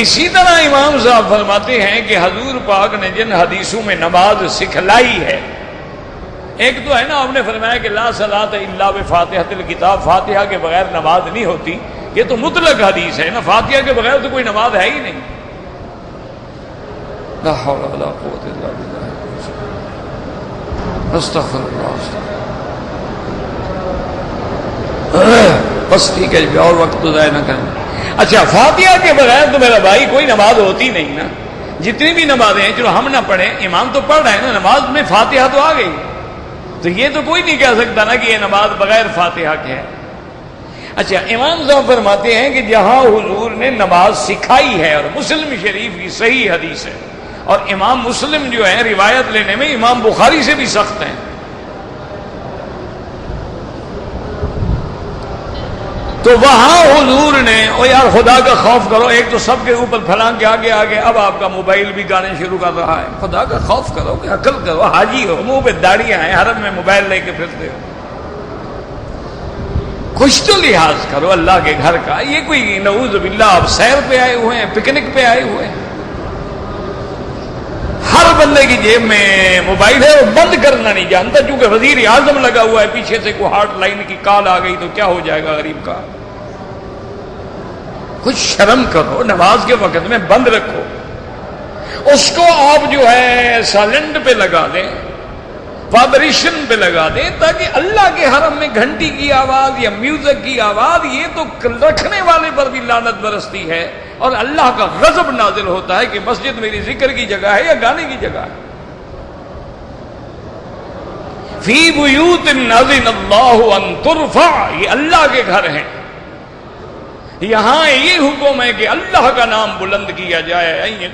اسی طرح امام صاحب فرماتے ہیں کہ حضور پاک نے جن حدیثوں میں نماز سکھلائی ہے، ایک تو ہے نا آپ نے فرمایا کہ لا صلاۃ الا بفاتحۃ الکتاب، فاتحہ کے بغیر نماز نہیں ہوتی، یہ تو مطلق حدیث ہے نا، فاتحہ کے بغیر تو کوئی نماز ہے ہی نہیں۔ لا حول ولا قوت الا باللہ، استغفر اللہ۔ بس ٹھیک ہے جی، اور وقت تو ضائع نہ کریں۔ اچھا، فاتحہ کے بغیر تو میرا بھائی کوئی نماز ہوتی نہیں نا، جتنی بھی نمازیں ہیں چلو ہم نہ پڑھیں، امام تو پڑھ رہے ہیں نا، نماز میں فاتحہ تو آ گئی، تو یہ تو کوئی نہیں کہہ سکتا نا کہ یہ نماز بغیر فاتحہ کے ہے۔ اچھا، امام صاحب فرماتے ہیں کہ جہاں حضور نے نماز سکھائی ہے، اور مسلم شریف کی صحیح حدیث ہے، اور امام مسلم جو ہے روایت لینے میں امام بخاری سے بھی سخت ہیں، تو وہاں حضور نے، او یار خدا کا خوف کرو، ایک تو سب کے اوپر پھلانگ کے آگے آگے، اب آپ کا موبائل بھی گانے شروع کر رہا ہے، خدا کا خوف کرو کہ عقل کرو، حاجی ہو، منہ پہ داڑیاں ہیں، حرم میں موبائل لے کے پھرتے ہو، کچھ تو لحاظ کرو اللہ کے گھر کا۔ یہ کوئی نعوذ باللہ آپ سیر پہ آئے ہوئے ہیں، پکنک پہ آئے ہوئے ہیں؟ ہر بندے کی جیب میں موبائل ہے، وہ بند کرنا نہیں جانتا، چونکہ وزیر اعظم لگا ہوا ہے، پیچھے سے کوئی ہارٹ لائن کی کال آ گئی تو کیا ہو جائے گا غریب کا۔ کچھ شرم کرو، نماز کے وقت میں بند رکھو، اس کو آپ جو ہے سائلنٹ پہ لگا دیں، وائبریشن پہ لگا دیں، تاکہ اللہ کے حرم میں گھنٹی کی آواز یا میوزک کی آواز، یہ تو رکھنے والے پر بھی لعنت برستی ہے، اور اللہ کا غضب نازل ہوتا ہے کہ مسجد میری ذکر کی جگہ ہے یا گانے کی جگہ ہے۔ فی بیوت اذن اللہ ان ترفع، یہ اللہ کے گھر ہیں، یہاں یہ حکم ہے کہ اللہ کا نام بلند کیا جائے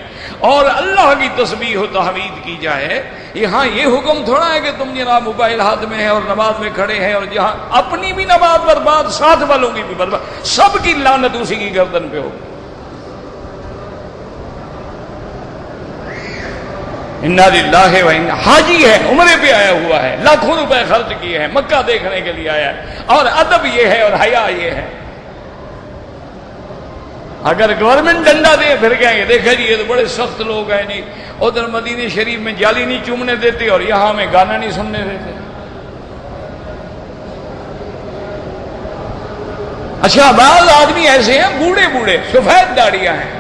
اور اللہ کی تسبیح و تحمید کی جائے۔ یہاں یہ حکم تھوڑا ہے کہ تم جناب موبائل ہاتھ میں ہے اور نماز میں کھڑے ہیں، اور جہاں اپنی بھی نماز برباد، ساتھ والوں کی بھی برباد، سب کی لعنت اسی کی گردن پہ ہو۔ انا للہ و انا، حاجی ہے، عمرے پہ آیا ہوا ہے، لاکھوں روپے خرچ کیے ہیں، مکہ دیکھنے کے لیے آیا ہے، اور ادب یہ ہے اور حیا یہ ہے۔ اگر گورنمنٹ ڈنڈا دے پھر کہیں گے دیکھا جی یہ تو بڑے سخت لوگ ہیں جی، ادھر مدینے شریف میں جالی نہیں چومنے دیتے اور یہاں ہمیں گانا نہیں سننے دیتے۔ اچھا، بعض آدمی ایسے ہیں بوڑھے بوڑھے سفید داڑیاں ہیں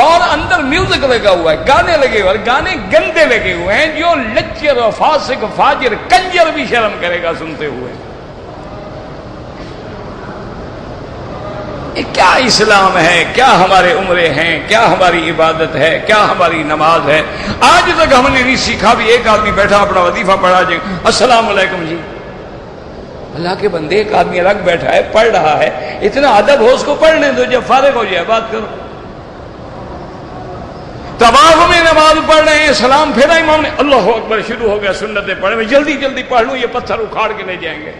اور اندر میوزک لگا ہوا ہے، گانے لگے ہوئے، گانے گندے لگے ہوئے ہیں، جو لچر اور فاسق فاجر کنجر بھی شرم کرے گا سنتے ہوئے۔ یہ کیا اسلام ہے، کیا ہمارے عمرے ہیں، کیا ہماری عبادت ہے، کیا ہماری نماز ہے؟ آج تک ہم نے نہیں سیکھا۔ بھی ایک آدمی بیٹھا اپنا وظیفہ پڑھا جائے السلام علیکم جی، اللہ کے بندے ایک آدمی الگ بیٹھا ہے پڑھ رہا ہے، اتنا ادب ہو اس کو پڑھنے دو، جب فارغ ہو جائے بات کرو۔ طواف میں نماز پڑھ رہے ہیں، سلام پھیرا امام نے، اللہ اکبر شروع ہو گیا سنتیں پڑھے میں، جلدی جلدی پڑھ لوں یہ پتھر اکھاڑ کے لے جائیں گے۔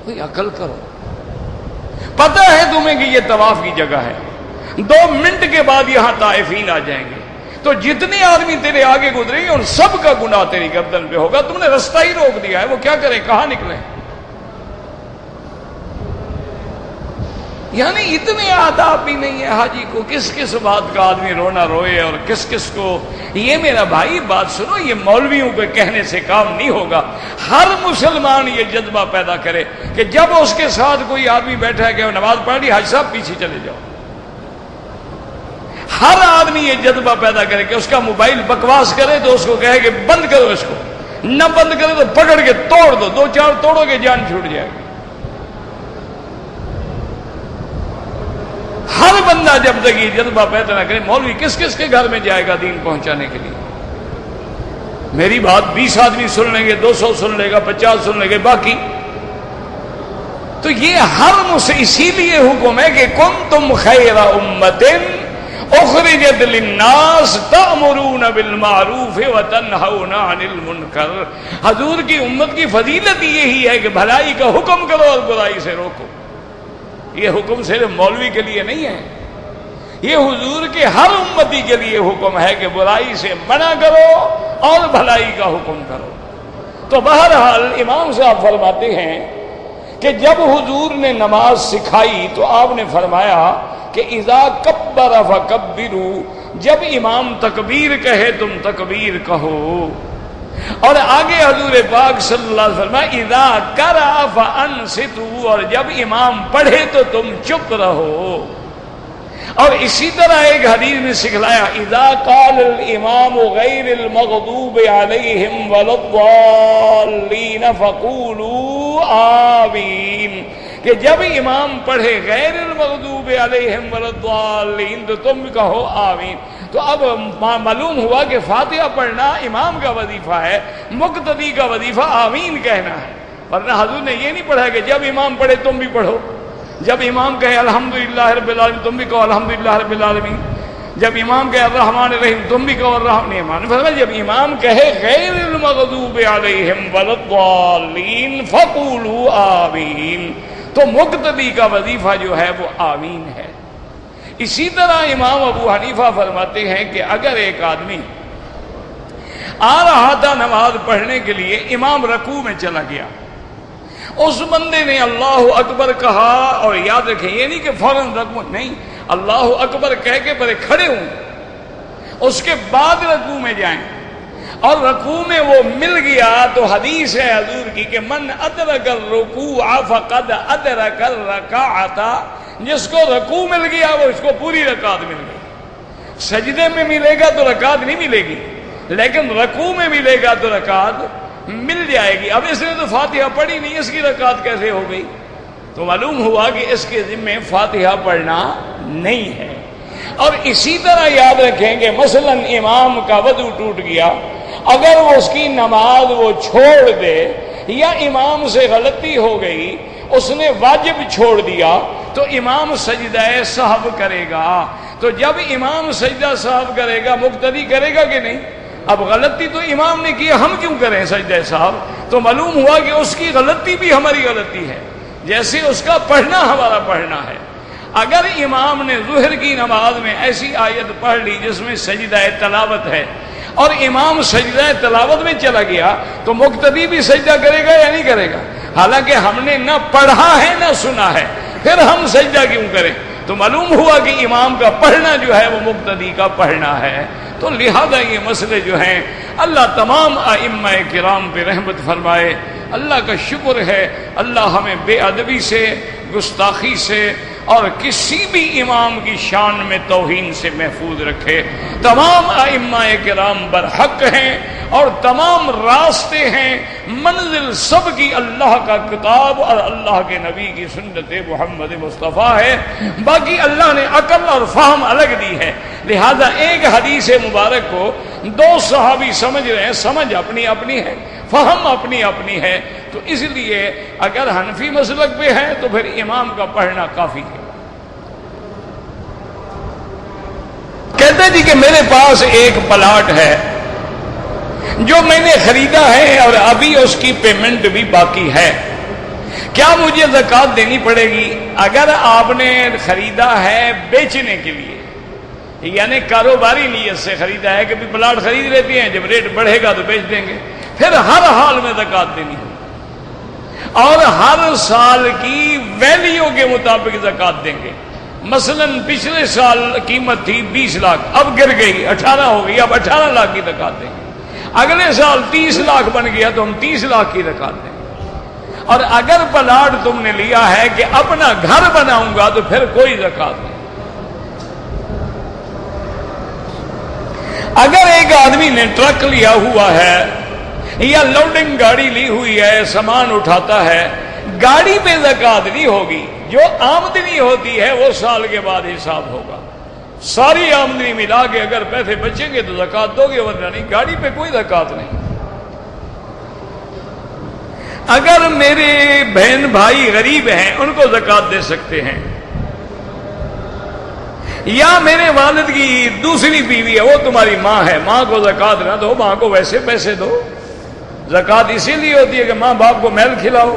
کوئی عقل کرو، پتہ ہے تمہیں کہ یہ طواف کی جگہ ہے، 2 منٹ کے بعد یہاں طائفین آ جائیں گے، تو جتنے آدمی تیرے آگے گزریں گے ان سب کا گناہ تیری گردن پہ ہوگا، تم نے رستہ ہی روک دیا ہے، وہ کیا کریں، کہاں نکلیں؟ یعنی اتنے آداب بھی نہیں ہے حاجی کو، کس کس بات کا آدمی رونا روئے اور کس کس کو۔ یہ میرا بھائی بات سنو، یہ مولویوں کے کہنے سے کام نہیں ہوگا۔ ہر مسلمان یہ جذبہ پیدا کرے کہ جب اس کے ساتھ کوئی آدمی بیٹھا ہے کہ وہ نماز پڑھ لی، حاجی صاحب پیچھے چلے جاؤ۔ ہر آدمی یہ جذبہ پیدا کرے کہ اس کا موبائل بکواس کرے تو اس کو کہے کہ بند کرو اس کو، نہ بند کرے تو پکڑ کے توڑ دو، 2-4 توڑو گے جان چھوٹ جائے گی۔ ہر بندہ جب تک یہ جذبہ پیدا نہ کرے، مولوی کس کس کے گھر میں جائے گا دین پہنچانے کے لیے؟ میری بات 20 آدمی سن لیں گے، 200 سن لے گا، 50 سن لیں گے، باقی تو یہ اسی لیے حکم ہے کہ کنتم خیر امۃ اخرجت للناس تأمرون بالمعروف وتنہون عن المنکر۔ حضور کی امت کی فضیلت یہی ہے کہ بھلائی کا حکم کرو اور برائی سے روکو۔ یہ حکم صرف مولوی کے لیے نہیں ہے، یہ حضور کے ہر امتی کے لیے حکم ہے کہ برائی سے منع کرو اور بھلائی کا حکم کرو۔ تو بہرحال امام صاحب فرماتے ہیں کہ جب حضور نے نماز سکھائی تو آپ نے فرمایا کہ اذا کبر فکبروا، جب امام تکبیر کہے تم تکبیر کہو۔ اور آگے حضور پاک صلی اللہ علیہ وسلم اذا قرأ فانصتوا، اور جب امام پڑھے تو تم چپ رہو۔ اور اسی طرح ایک حدیث میں سکھلایا اذا قال الامام غیر المغضوب علیہم ولا الضالین فقولوا آمین، کہ جب امام پڑھے غیر المغضوب علیہم ولا الضالین تو تم کہو آمین۔ تو اب معلوم ہوا کہ فاتحہ پڑھنا امام کا وظیفہ ہے، مقتدی کا وظیفہ آمین کہنا ہے، ورنہ حضور نے یہ نہیں پڑھا کہ جب امام پڑھے تم بھی پڑھو، جب امام کہے الحمدللہ رب العالمین تم بھی کہو الحمدللہ رب العالمین، جب امام کہے الرحمن الرحیم تم بھی کہو الرحمن۔ جب امام کہے غیر المغضوب علیہم ولا الضالین فقولوا آمین، تو مقتدی کا وظیفہ جو ہے وہ آمین ہے۔ اسی طرح امام ابو حنیفہ فرماتے ہیں کہ اگر ایک آدمی آ رہا تھا نماز پڑھنے کے لیے، امام رکوع میں چلا گیا، اس بندے نے اللہ اکبر کہا، اور یاد رکھیں یہ نہیں کہ فوراً رکوع نہیں، اللہ اکبر کہہ کے پہلے کھڑے ہوں، اس کے بعد رکوع میں جائیں، اور رکوع میں وہ مل گیا تو حدیث ہے حضور کی کہ من ادرک الرکوع فقد ادرک الرکعۃ، جس کو رکوع مل گیا وہ اس کو پوری رکعت مل گئی۔ سجدے میں ملے گا تو رکعت نہیں ملے گی، لیکن رکوع میں ملے گا تو رکعت مل جائے گی۔ اب اس نے تو فاتحہ پڑھی نہیں، اس کی رکعت کیسے ہو گئی؟ تو معلوم ہوا کہ اس کے ذمے فاتحہ پڑھنا نہیں ہے۔ اور اسی طرح یاد رکھیں کہ مثلا امام کا وضو ٹوٹ گیا، اگر وہ اس کی نماز وہ چھوڑ دے یا امام سے غلطی ہو گئی، اس نے واجب چھوڑ دیا تو امام سجدہ سہو کرے گا۔ تو جب امام سجدہ سہو کرے گا مقتدی کرے گا کہ نہیں؟ اب غلطی تو امام نے کی، ہم کیوں کریں سجدہ سہو؟ تو معلوم ہوا کہ اس کی غلطی بھی ہماری غلطی ہے، جیسے اس کا پڑھنا ہمارا پڑھنا ہے۔ اگر امام نے ظہر کی نماز میں ایسی آیت پڑھ لی جس میں سجدہ تلاوت ہے اور امام سجدہ تلاوت میں چلا گیا تو مقتدی بھی سجدہ کرے گا یا نہیں کرے گا؟ حالانکہ ہم نے نہ پڑھا ہے نہ سنا ہے، پھر ہم سجدہ کیوں کریں؟ تو معلوم ہوا کہ امام کا پڑھنا جو ہے وہ مقتدی کا پڑھنا ہے۔ تو لہذا یہ مسئلے جو ہیں اللہ تمام ائمہ کرام پہ رحمت فرمائے۔ اللہ کا شکر ہے اللہ ہمیں بے ادبی سے گستاخی سے اور کسی بھی امام کی شان میں توہین سے محفوظ رکھے۔ تمام ائمہ کرام برحق ہیں اور تمام راستے ہیں، منزل سب کی اللہ کا کتاب اور اللہ کے نبی کی سنت محمد مصطفیٰ ہے۔ باقی اللہ نے عقل اور فہم الگ دی ہے، لہذا ایک حدیث مبارک کو دو صحابی سمجھ رہے ہیں، سمجھ اپنی اپنی ہے، فہم اپنی اپنی ہے، تو اس لیے اگر حنفی مسلک پہ ہے تو پھر امام کا پڑھنا کافی ہے۔ کہتے جی کہ میرے پاس ایک پلاٹ ہے جو میں نے خریدا ہے اور ابھی اس کی پیمنٹ بھی باقی ہے، کیا مجھے زکوٰۃ دینی پڑے گی؟ اگر آپ نے خریدا ہے بیچنے کے لیے، یعنی کاروباری نیت سے خریدا ہے کہ بھی پلاٹ خرید لیتے ہیں، جب ریٹ بڑھے گا تو بیچ دیں گے، پھر ہر حال میں زکوٰۃ دینی ہے اور ہر سال کی ویلیو کے مطابق زکوٰۃ دیں گے۔ مثلا پچھلے سال قیمت تھی 20 لاکھ، اب گر گئی 18 ہو گئی، اب 18 لاکھ کی زکوٰۃ دیں گے۔ اگلے سال 30 لاکھ بن گیا تو ہم 30 لاکھ کی زکوٰۃ دیں گے۔ اور اگر پلاٹ تم نے لیا ہے کہ اپنا گھر بناؤں گا تو پھر کوئی زکوٰۃ نہیں۔ اگر ایک آدمی نے ٹرک لیا ہوا ہے یا لوڈنگ گاڑی لی ہوئی ہے، سامان اٹھاتا ہے، گاڑی پہ زکوٰۃ نہیں ہوگی، جو آمدنی ہوتی ہے وہ سال کے بعد حساب ہوگا۔ ساری آمدنی ملا کے اگر پیسے بچیں گے تو زکوٰۃ دو گے، ورنہ نہیں، گاڑی پہ کوئی زکوٰۃ نہیں۔ اگر میرے بہن بھائی غریب ہیں ان کو زکوٰۃ دے سکتے ہیں، یا میرے والد کی دوسری بیوی ہے وہ تمہاری ماں ہے، ماں کو زکوٰۃ نہ دو، ماں کو ویسے پیسے دو۔ زکوٰۃ اسی لیے ہوتی ہے کہ ماں باپ کو میل کھلاؤ۔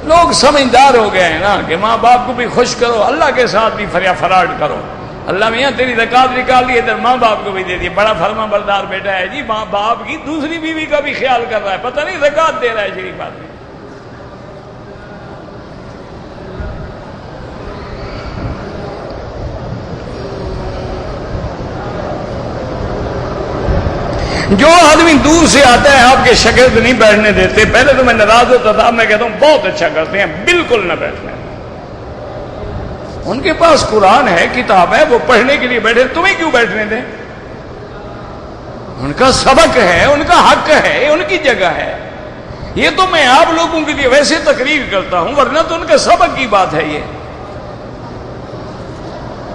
لوگ سمجھدار ہو گئے ہیں نا کہ ماں باپ کو بھی خوش کرو، اللہ کے ساتھ بھی فراڈ کرو۔ اللہ میاں تیری زکوٰۃ نکال لی، ادھر ماں باپ کو بھی دے دی، بڑا فرما بردار بیٹا ہے جی، ماں باپ کی دوسری بیوی کا بھی خیال کر رہا ہے، پتہ نہیں زکوٰۃ دے رہا ہے شریف آدمی۔ جو آدمی دور سے آتا ہے آپ کے شاگرد نہیں بیٹھنے دیتے، پہلے تو میں ناراض ہوتا تھا، اب میں کہتا ہوں بہت اچھا کرتے ہیں، بالکل نہ بیٹھنے۔ ان کے پاس قرآن ہے، کتاب ہے، وہ پڑھنے کے لیے بیٹھے، تمہیں کیوں بیٹھنے دیں؟ ان کا سبق ہے، ان کا حق ہے، ان کی جگہ ہے۔ یہ تو میں آپ لوگوں کے لیے ویسے تقریر کرتا ہوں، ورنہ تو ان کا سبق کی بات ہے۔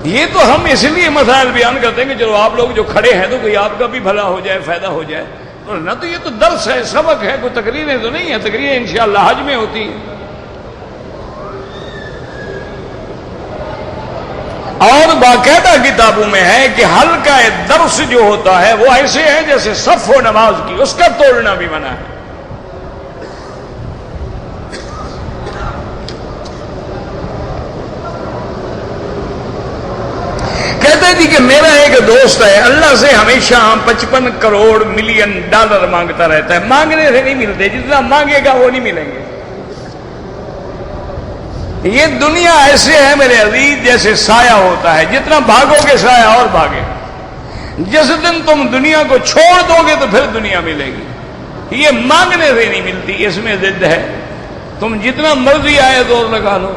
یہ تو ہم اس لیے مسائل بیان کرتے ہیں کہ چلو آپ لوگ جو کھڑے ہیں تو کوئی آپ کا بھی بھلا ہو جائے، فائدہ ہو جائے، ورنہ تو یہ تو درس ہے، سبق ہے، کوئی تقریریں تو نہیں ہے۔ تقریریں انشاءاللہ حج میں ہوتی ہیں۔ اور باقاعدہ کتابوں میں ہے کہ حلقہ درس جو ہوتا ہے وہ ایسے ہے جیسے صف و نماز کی، اس کا توڑنا بھی منع ہے۔ کہتے تھی کہ میرا ایک دوست ہے، اللہ سے ہمیشہ 55 کروڑ ملین ڈالر مانگتا رہتا ہے، مانگنے سے نہیں ملتے، جتنا مانگے گا وہ نہیں ملیں گے۔ یہ دنیا ایسے ہے میرے عزیز جیسے سایہ ہوتا ہے، جتنا بھاگو گے سایہ اور بھاگے گا۔ جس دن تم دنیا کو چھوڑ دو گے تو پھر دنیا ملے گی۔ یہ مانگنے سے نہیں ملتی، اس میں ضد ہے، تم جتنا مرضی آئے زور لگا لو۔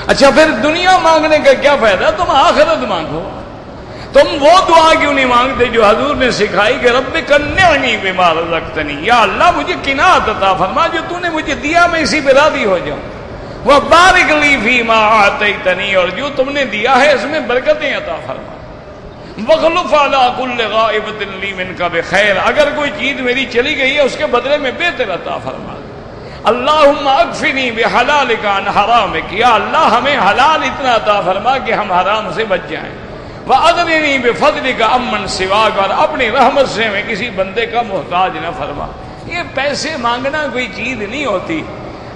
اچھا پھر دنیا مانگنے کا کیا فائدہ؟ تم آخرت مانگو۔ تم وہ دعا کیوں نہیں مانگتے جو حضور نے سکھائی کہ رب کنعنی بما رزقتنی، یا اللہ مجھے قناعت عطا فرما، جو تو نے مجھے دیا میں اسی پہ راضی ہو جاؤں۔ وبارک لی فیما آتیتنی، اور جو تم نے دیا ہے اس میں برکتیں عطا فرما۔ وخلف علی کل غائبۃ لی منک بخیر، اگر کوئی چیز میری چلی گئی ہے اس کے بدلے میں بہتر عطا فرما۔ اللہم اکفنی بحلالک عن حرامک، یا اللہ ہمیں حلال اتنا عطا فرما کہ ہم حرام سے بچ جائیں۔ وَأَغْنِنِي بِفَضْلِكَ عَمَّنْ سِوَاكَ، اور اپنی رحمت سے ہمیں کسی بندے کا محتاج نہ فرما۔ یہ پیسے مانگنا کوئی چیز نہیں ہوتی۔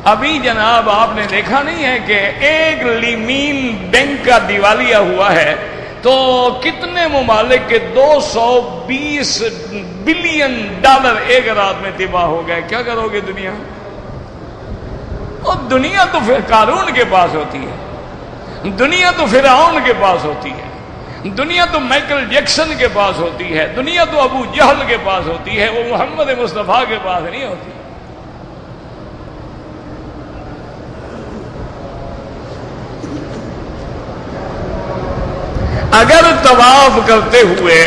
ابھی جناب آپ نے دیکھا نہیں ہے کہ ایک لیمین بینک کا دیوالیہ ہوا ہے تو کتنے ممالک کے 220 بلین ڈالر ایک رات میں تباہ ہو گئے۔ کیا کرو گے دنیا؟ اور دنیا تو پھر قارون کے پاس ہوتی ہے، دنیا تو فرعون کے پاس ہوتی ہے، دنیا تو مائیکل جیکسن کے پاس ہوتی ہے، دنیا تو ابو جہل کے پاس ہوتی ہے، وہ محمد مصطفیٰ کے پاس نہیں ہوتی۔ اگر طواف کرتے ہوئے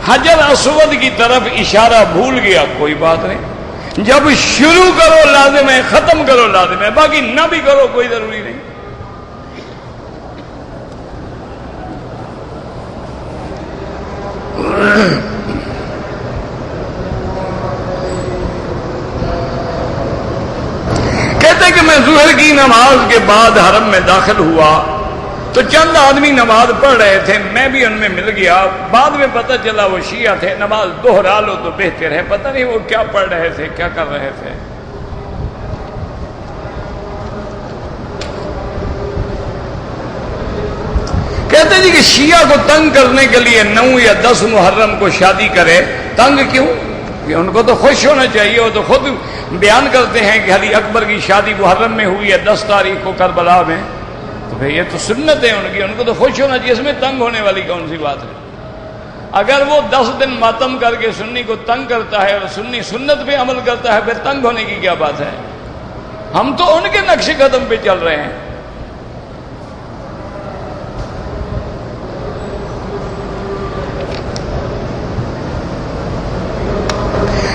حجر اسود کی طرف اشارہ بھول گیا کوئی بات نہیں، جب شروع کرو لازم ہے، ختم کرو لازم ہے، باقی نہ بھی کرو کوئی ضروری نہیں۔ کہتے کہ میں ظہر کی نماز کے بعد حرم میں داخل ہوا تو چند آدمی نماز پڑھ رہے تھے، میں بھی ان میں مل گیا۔ بعد میں پتہ چلا وہ شیعہ تھے، نماز دوہرا لو تو بہتر ہے، پتہ نہیں وہ کیا پڑھ رہے تھے، کیا کر رہے تھے۔ کہتے جی کہ شیعہ کو تنگ کرنے کے لیے 9 یا 10 محرم کو شادی کرے، تنگ کیوں؟ کہ ان کو تو خوش ہونا چاہیے، وہ تو خود بیان کرتے ہیں کہ علی اکبر کی شادی محرم میں ہوئی ہے 10 تاریخ کو کربلا میں، تو بھئی یہ تو سنت ہے ان کی، ان کو تو خوش ہونا چاہیے، اس میں تنگ ہونے والی کون سی بات ہے؟ اگر وہ 10 دن ماتم کر کے سنی کو تنگ کرتا ہے اور سنی سنت پہ عمل کرتا ہے، پھر تنگ ہونے کی کیا بات ہے؟ ہم تو ان کے نقش قدم پہ چل رہے ہیں۔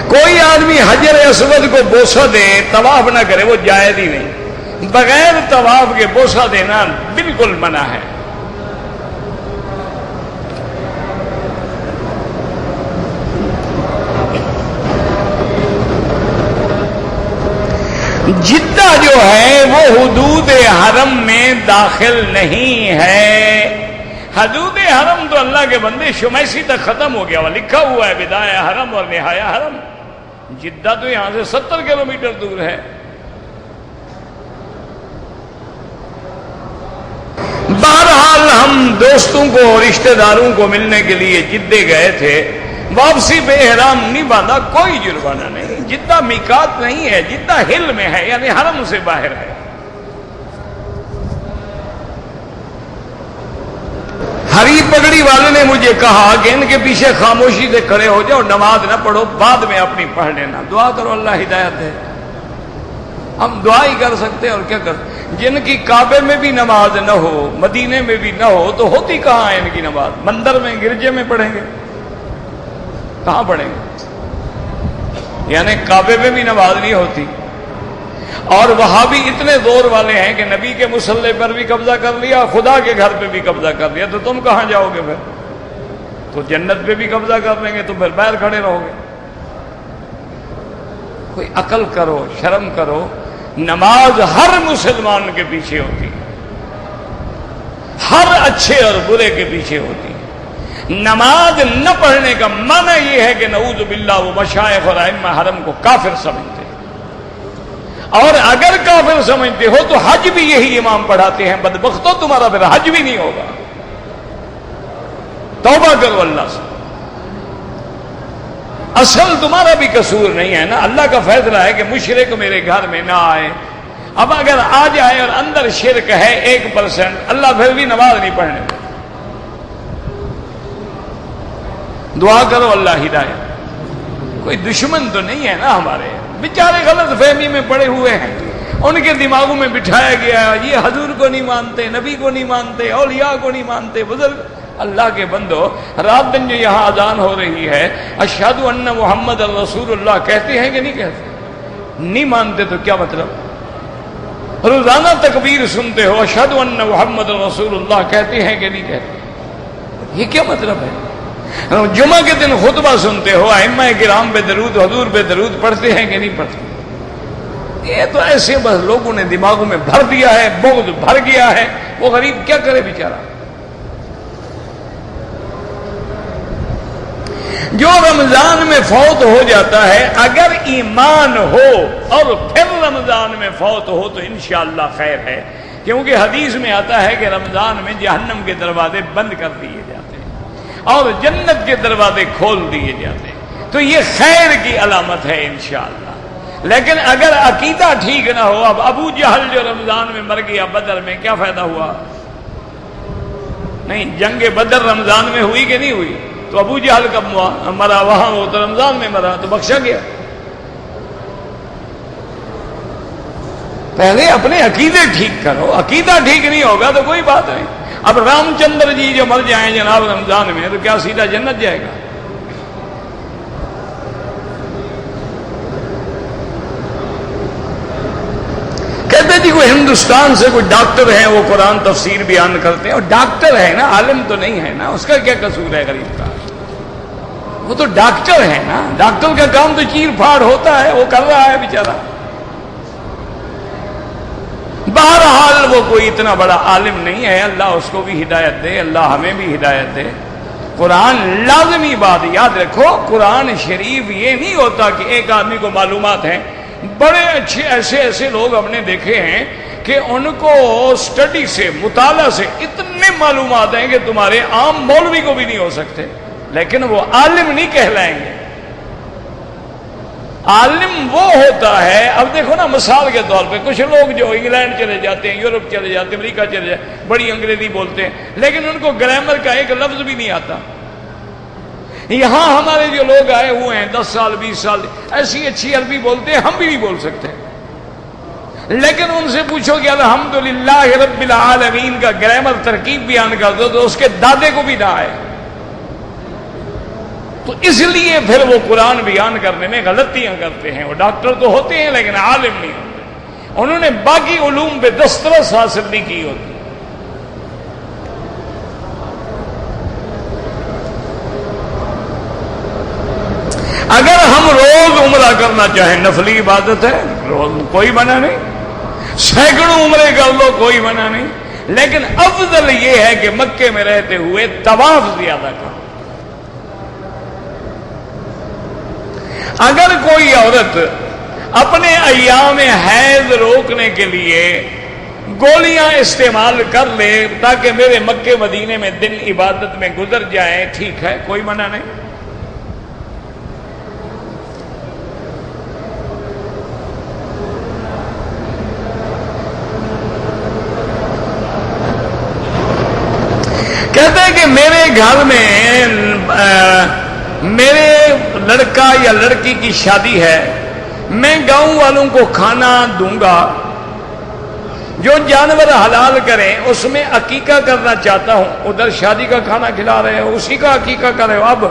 کوئی آدمی حجر اسود کو بوسہ دے، طواف نہ کرے، وہ جائز ہی نہیں۔ بغیر طواف کے بوسہ دینا بالکل منع ہے۔ جدہ جو ہے وہ حدود حرم میں داخل نہیں ہے۔ حدود حرم تو اللہ کے بندے شمیسی تک ختم ہو گیا، وہ لکھا ہوا ہے بدایہ حرم اور نہایہ حرم۔ جدہ تو یہاں سے 70 کلومیٹر دور ہے۔ بہرحال ہم دوستوں کو اور رشتہ داروں کو ملنے کے لیے جدے گئے تھے، واپسی پہ احرام نہیں باندھا، کوئی جرمانہ نہیں۔ جدہ میقات نہیں ہے، جدہ ہل میں ہے، یعنی حرم سے باہر ہے۔ ہری پگڑی والے نے مجھے کہا کہ ان کے پیچھے خاموشی سے کھڑے ہو جاؤ، نماز نہ پڑھو، بعد میں اپنی پڑھ لینا، دعا کرو اللہ ہدایت ہے۔ ہم دعا ہی کر سکتے اور کیا کر سکتے؟ جن کی کعبے میں بھی نماز نہ ہو، مدینے میں بھی نہ ہو، تو ہوتی کہاں ہے ان کی نماز؟ مندر میں، گرجے میں پڑھیں گے؟ کہاں پڑھیں گے؟ یعنی کعبے میں بھی نماز نہیں ہوتی۔ اور وہاں بھی اتنے زور والے ہیں کہ نبی کے مصلی پر بھی قبضہ کر لیا، خدا کے گھر پہ بھی قبضہ کر لیا، تو تم کہاں جاؤ گے پھر؟ تو جنت پہ بھی قبضہ کر لیں گے تو پھر باہر کھڑے رہو گے۔ کوئی عقل کرو، شرم کرو۔ نماز ہر مسلمان کے پیچھے ہوتی ہے، ہر اچھے اور برے کے پیچھے ہوتی ہے۔ نماز نہ پڑھنے کا معنی یہ ہے کہ نعوذ باللہ وہ مشائخ اور ائمہ حرم کو کافر سمجھتے ہیں، اور اگر کافر سمجھتے ہو تو حج بھی یہی امام پڑھاتے ہیں، بدبختو تمہارا پھر حج بھی نہیں ہوگا۔ توبہ کرو اللہ سے، اصل تمہارا بھی قصور نہیں ہے نا، اللہ کا فیصلہ ہے کہ مشرک میرے گھر میں نہ آئے۔ اب اگر آ جائے اور اندر شرک ہے 1%، اللہ پھر بھی نماز نہیں پڑھنے دے۔ دعا کرو اللہ ہدایت۔ کوئی دشمن تو نہیں ہے نا ہمارے، بیچارے غلط فہمی میں پڑے ہوئے ہیں، ان کے دماغوں میں بٹھایا گیا ہے یہ حضور کو نہیں مانتے، نبی کو نہیں مانتے، اولیاء کو نہیں مانتے، بزرگ۔ اللہ کے بندو، رات دن جو یہاں اذان ہو رہی ہے اشہد ان محمد الرسول اللہ کہتے ہیں کہ نہیں کہتے؟ نہیں مانتے تو کیا مطلب؟ روزانہ تکبیر سنتے ہو، اشہد ان محمد الرسول اللہ کہتے ہیں کہ نہیں کہتے؟ یہ کیا مطلب ہے؟ جمعہ کے دن خطبہ سنتے ہو، ائمہ کرام پہ درود، حضور پہ درود پڑھتے ہیں کہ نہیں پڑھتے؟ یہ تو ایسے بس لوگوں نے دماغوں میں بھر دیا ہے، بغض بھر گیا ہے، وہ غریب کیا کرے بیچارہ۔ جو رمضان میں فوت ہو جاتا ہے، اگر ایمان ہو اور پھر رمضان میں فوت ہو تو انشاءاللہ خیر ہے، کیونکہ حدیث میں آتا ہے کہ رمضان میں جہنم کے دروازے بند کر دیے جاتے ہیں اور جنت کے دروازے کھول دیے جاتے ہیں، تو یہ خیر کی علامت ہے انشاءاللہ۔ لیکن اگر عقیدہ ٹھیک نہ ہو، اب ابو جہل جو رمضان میں مر گیا بدر میں، کیا فائدہ ہوا؟ نہیں، جنگ بدر رمضان میں ہوئی کہ نہیں ہوئی؟ تو ابو جہل کب مرا؟ وہاں وہ تو رمضان میں مرا، تو بخشا گیا۔ پہلے اپنے عقیدے ٹھیک کرو، عقیدہ ٹھیک نہیں ہوگا تو کوئی بات نہیں۔ اب رام چندر جی جو مر جائیں جناب رمضان میں تو کیا سیدھا جنت جائے گا؟ کہتے جی کوئی ہندوستان سے کوئی ڈاکٹر ہیں وہ قرآن تفسیر بیان کرتے ہیں، اور ڈاکٹر ہے نا، عالم تو نہیں ہے نا، اس کا کیا قصور ہے غریب کا؟ وہ تو ڈاکٹر ہے نا، ڈاکٹر کا کام تو چیر پھاڑ ہوتا ہے، وہ کر رہا ہے بیچارہ۔ بہرحال وہ کوئی اتنا بڑا عالم نہیں ہے، اللہ اس کو بھی ہدایت دے، اللہ ہمیں بھی ہدایت دے۔ قرآن لازمی بات یاد رکھو، قرآن شریف یہ نہیں ہوتا کہ ایک آدمی کو معلومات ہیں۔ بڑے اچھے ایسے لوگ ہم نے دیکھے ہیں کہ ان کو سٹڈی سے، مطالعہ سے اتنے معلومات ہیں کہ تمہارے عام مولوی کو بھی نہیں ہو سکتے، لیکن وہ عالم نہیں کہلائیں گے۔ عالم وہ ہوتا ہے، اب دیکھو نا مثال کے طور پہ کچھ لوگ جو انگلینڈ چلے جاتے ہیں، یورپ چلے جاتے ہیں، امریکہ چلے جاتے ہیں، بڑی انگریزی بولتے ہیں، لیکن ان کو گرامر کا ایک لفظ بھی نہیں آتا۔ یہاں ہمارے جو لوگ آئے ہوئے ہیں 10 سال 20 سال، ایسی اچھی عربی بولتے ہیں، ہم بھی نہیں بول سکتے، لیکن ان سے پوچھو کہ الحمدللہ رب العالمین کا گرامر ترکیب بیان کر دو تو اس کے دادے کو بھی نہ آئے۔ تو اس لیے پھر وہ قرآن بیان کرنے میں غلطیاں کرتے ہیں۔ وہ ڈاکٹر تو ہوتے ہیں لیکن عالم نہیں ہوتے، انہوں نے باقی علوم پہ دسترس حاصل نہیں کی ہوتی۔ اگر ہم روز عمرہ کرنا چاہیں، نفلی عبادت ہے، روز کوئی منع نہیں، سینکڑوں عمرے کر لو کوئی منع نہیں، لیکن افضل یہ ہے کہ مکے میں رہتے ہوئے طواف زیادہ کرو۔ اگر کوئی عورت اپنے ایام حیض روکنے کے لیے گولیاں استعمال کر لے تاکہ میرے مکے مدینے میں دن عبادت میں گزر جائیں، ٹھیک ہے، کوئی منع نہیں۔ کہتے ہیں کہ میرے گھر میں میرے لڑکا یا لڑکی کی شادی ہے، میں گاؤں والوں کو کھانا دوں گا، جو جانور حلال کریں اس میں عقیقہ کرنا چاہتا ہوں، ادھر شادی کا کھانا کھلا رہے ہو، اسی کا عقیقہ کر رہے ہو، اب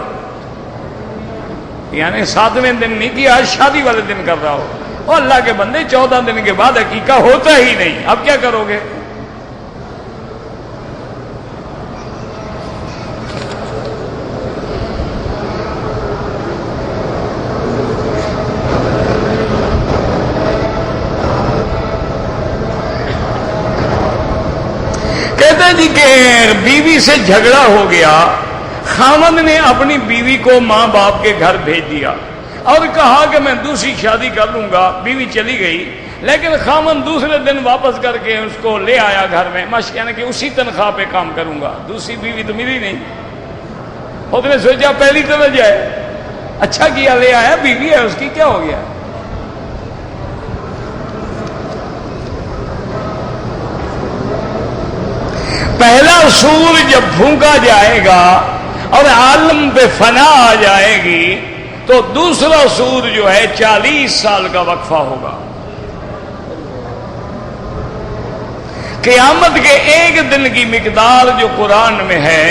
یعنی 7ویں دن نہیں کیا، آج شادی والے دن کر رہا ہو، اور اللہ کے بندے 14 دن کے بعد عقیقہ ہوتا ہی نہیں، اب کیا کرو گے؟ جی کہ بیوی سے جھگڑا ہو گیا، خامند نے اپنی بیوی کو ماں باپ کے گھر بھیج دیا اور کہا کہ میں دوسری شادی کر لوں گا، بیوی چلی گئی، لیکن خامند دوسرے دن واپس کر کے اس کو لے آیا گھر میں، یعنی کہ اسی تنخواہ پہ کام کروں گا، دوسری بیوی تو ملی نہیں، اس نے سوچا پہلی تو نہ جائے، اچھا کیا لے آیا، بیوی ہے اس کی، کیا ہو گیا؟ پہلا سور جب پھونکا جائے گا اور عالم پہ فنا آ جائے گی تو دوسرا سور جو ہے 40 سال کا وقفہ ہوگا۔ قیامت کے ایک دن کی مقدار جو قرآن میں ہے،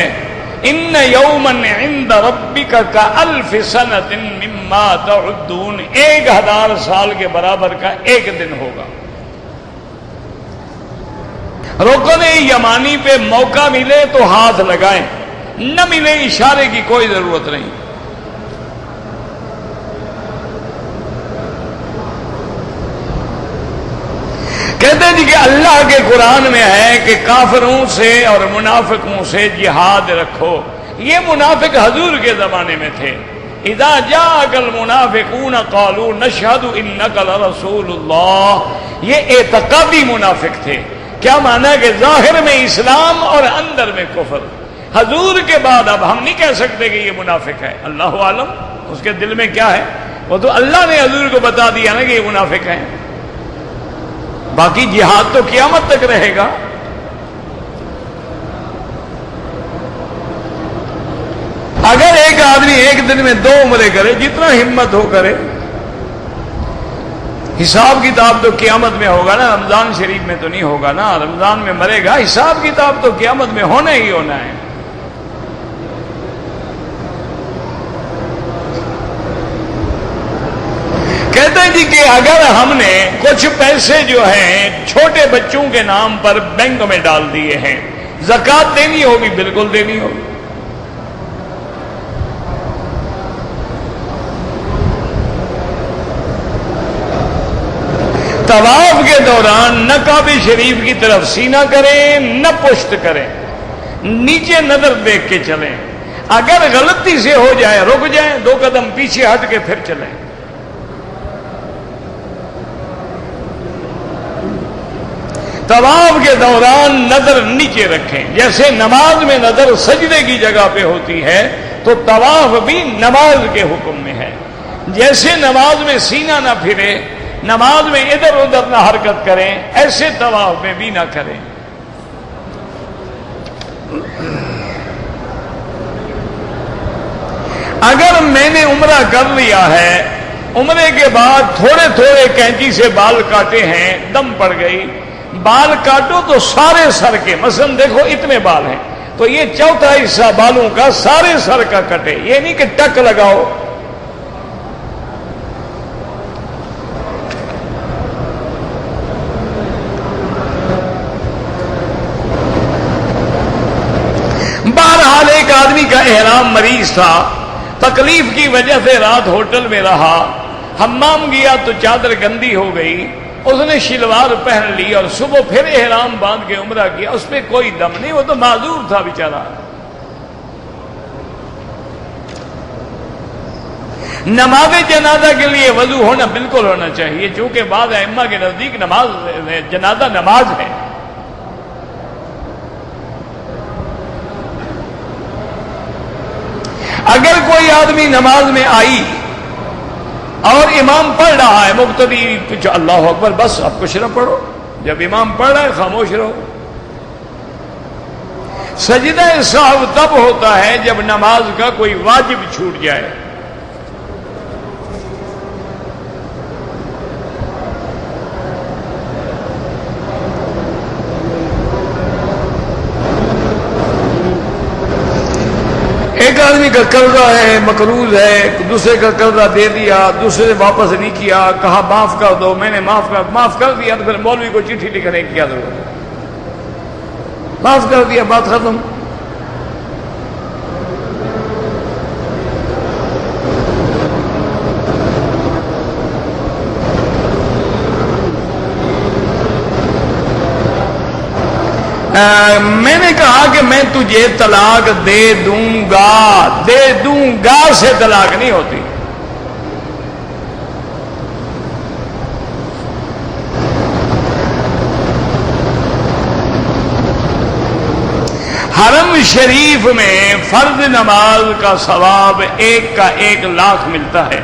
ان یومن عند ربک کالف سنۃ مما تعدون، 1000 سال کے برابر کا ایک دن ہوگا۔ رکن یمانی پہ موقع ملے تو ہاتھ لگائیں، نہ ملے اشارے کی کوئی ضرورت نہیں۔ کہتے ہیں جی کہ اللہ کے قرآن میں ہے کہ کافروں سے اور منافقوں سے جہاد رکھو، یہ منافق حضور کے زمانے میں تھے۔ اذا جاءك المنافقون قالوا نشهد انك لرسول اللہ، یہ اعتقادی منافق تھے۔ کیا مانا کہ ظاہر میں اسلام اور اندر میں کفر۔ حضور کے بعد اب ہم نہیں کہہ سکتے کہ یہ منافق ہے، اللہ عالم اس کے دل میں کیا ہے، وہ تو اللہ نے حضور کو بتا دیا نا کہ یہ منافق ہیں، باقی جہاد تو قیامت تک رہے گا۔ اگر ایک آدمی ایک دن میں 2 عمرے کرے، جتنا ہمت ہو کرے، حساب کتاب تو قیامت میں ہوگا نا، رمضان شریف میں تو نہیں ہوگا نا، رمضان میں مرے گا، حساب کتاب تو قیامت میں ہونا ہی ہونا ہے۔ کہتے ہیں جی کہ اگر ہم نے کچھ پیسے جو ہیں چھوٹے بچوں کے نام پر بینک میں ڈال دیے ہیں، زکوٰۃ دینی ہوگی، بالکل دینی ہوگی۔ طواف کے دوران نہ کعبہ شریف کی طرف سینہ کریں نہ پشت کریں، نیچے نظر دیکھ کے چلیں، اگر غلطی سے ہو جائے رک جائیں، 2 قدم پیچھے ہٹ کے پھر چلیں۔ طواف کے دوران نظر نیچے رکھیں، جیسے نماز میں نظر سجدے کی جگہ پہ ہوتی ہے تو طواف بھی نماز کے حکم میں ہے۔ جیسے نماز میں سینہ نہ پھرے، نماز میں ادھر ادھر نہ حرکت کریں، ایسے طواف میں بھی نہ کریں۔ اگر میں نے عمرہ کر لیا ہے، عمرے کے بعد تھوڑے تھوڑے کینچی سے بال کاٹے ہیں، دم پڑ گئی، بال کاٹو تو سارے سر کے، مثلا دیکھو اتنے بال ہیں تو یہ چوتھا حصہ بالوں کا سارے سر کا کٹے، یہ نہیں کہ ٹک لگاؤ۔ بہرحال ایک آدمی کا احرام مریض تھا، تکلیف کی وجہ سے رات ہوٹل میں رہا، حمام گیا تو چادر گندی ہو گئی، اس نے شلوار پہن لی اور صبح پھر احرام باندھ کے عمرہ کیا، اس پہ کوئی دم نہیں، وہ تو معذور تھا بیچارہ۔ نماز جنازہ کے لیے وضو ہونا بالکل ہونا چاہیے، چونکہ بعض ائمہ کے نزدیک نماز جنازہ نماز ہے۔ اگر کوئی آدمی نماز میں آئی اور امام پڑھ رہا ہے، مقتدی اللہ اکبر، بس اب کچھ نہ پڑھو، جب امام پڑھ رہا ہے خاموش رہو۔ سجدہ سہو تب ہوتا ہے جب نماز کا کوئی واجب چھوٹ جائے۔ ایک آدمی کا قرضہ ہے، مقروض ہے، دوسرے کا قرضہ دے دیا، دوسرے نے واپس نہیں کیا، کہا معاف کر دو، میں نے معاف کر دیا، تو پھر مولوی کو چٹھی لکھنے کی کیا ضرورت؟ معاف کر دیا، بات ختم۔ میں نے کہا کہ میں تجھے طلاق دے دوں گا سے طلاق نہیں ہوتی۔ حرم شریف میں فرض نماز کا ثواب 1 کا 1 لاکھ ملتا ہے،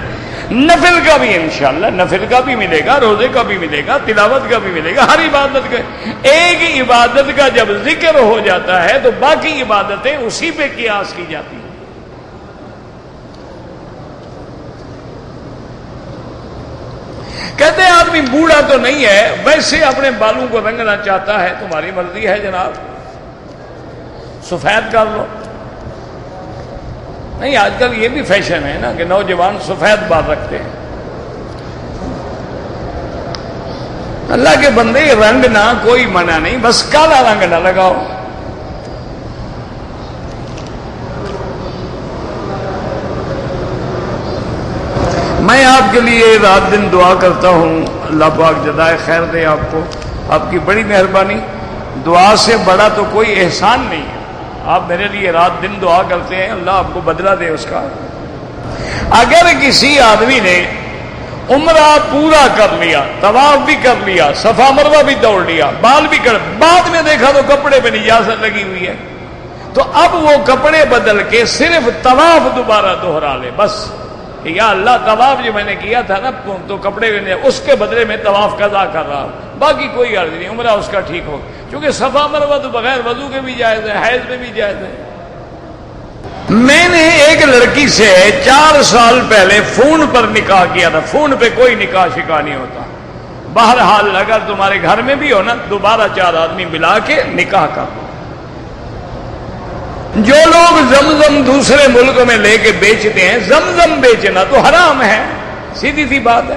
نفل کا بھی انشاءاللہ، نفل کا بھی ملے گا، روزے کا بھی ملے گا، تلاوت کا بھی ملے گا، ہر عبادت کا۔ ایک عبادت کا جب ذکر ہو جاتا ہے تو باقی عبادتیں اسی پہ قیاس کی جاتی ہیں۔ کہتے ہیں آدمی بوڑھا تو نہیں ہے، ویسے اپنے بالوں کو رنگنا چاہتا ہے، تمہاری مرضی ہے جناب، سفید کر لو۔ نہیں، آج کل یہ بھی فیشن ہے نا کہ نوجوان سفید بال رکھتے ہیں۔ اللہ کے بندے، رنگ نہ کوئی منع نہیں، بس کالا رنگ نہ لگاؤ۔ میں آپ کے لیے رات دن دعا کرتا ہوں، اللہ پاک جزائے خیر دے آپ کو، آپ کی بڑی مہربانی، دعا سے بڑا تو کوئی احسان نہیں ہے۔ آپ میرے لیے رات دن دعا کرتے ہیں، اللہ آپ کو بدلہ دے اس کا۔ اگر کسی آدمی نے عمرہ پورا کر لیا، طواف بھی کر لیا، صفا مروہ بھی دوڑ لیا، بال بھی کر، بعد میں دیکھا تو کپڑے پہ نجاست لگی ہوئی ہے، تو اب وہ کپڑے بدل کے صرف طواف دوبارہ دوہرا لے، بس کہ یا اللہ طواف جو میں نے کیا تھا نا تو کپڑے اس کے بدلے میں طواف قضا کر رہا ہوں، باقی کوئی عرض نہیں، عمرہ اس کا ٹھیک ہو، کیونکہ صفا مروہ تو بغیر وضو کے بھی جائز ہے، حیض میں بھی جائز ہے۔ میں نے ایک لڑکی سے 4 سال پہلے فون پر نکاح کیا تھا، فون پہ کوئی نکاح شکا نہیں ہوتا، بہرحال اگر تمہارے گھر میں بھی ہو نا، دوبارہ 4 آدمی ملا کے نکاح کا۔ جو لوگ زمزم دوسرے ملکوں میں لے کے بیچتے ہیں، زمزم بیچنا تو حرام ہے، سیدھی سی بات ہے۔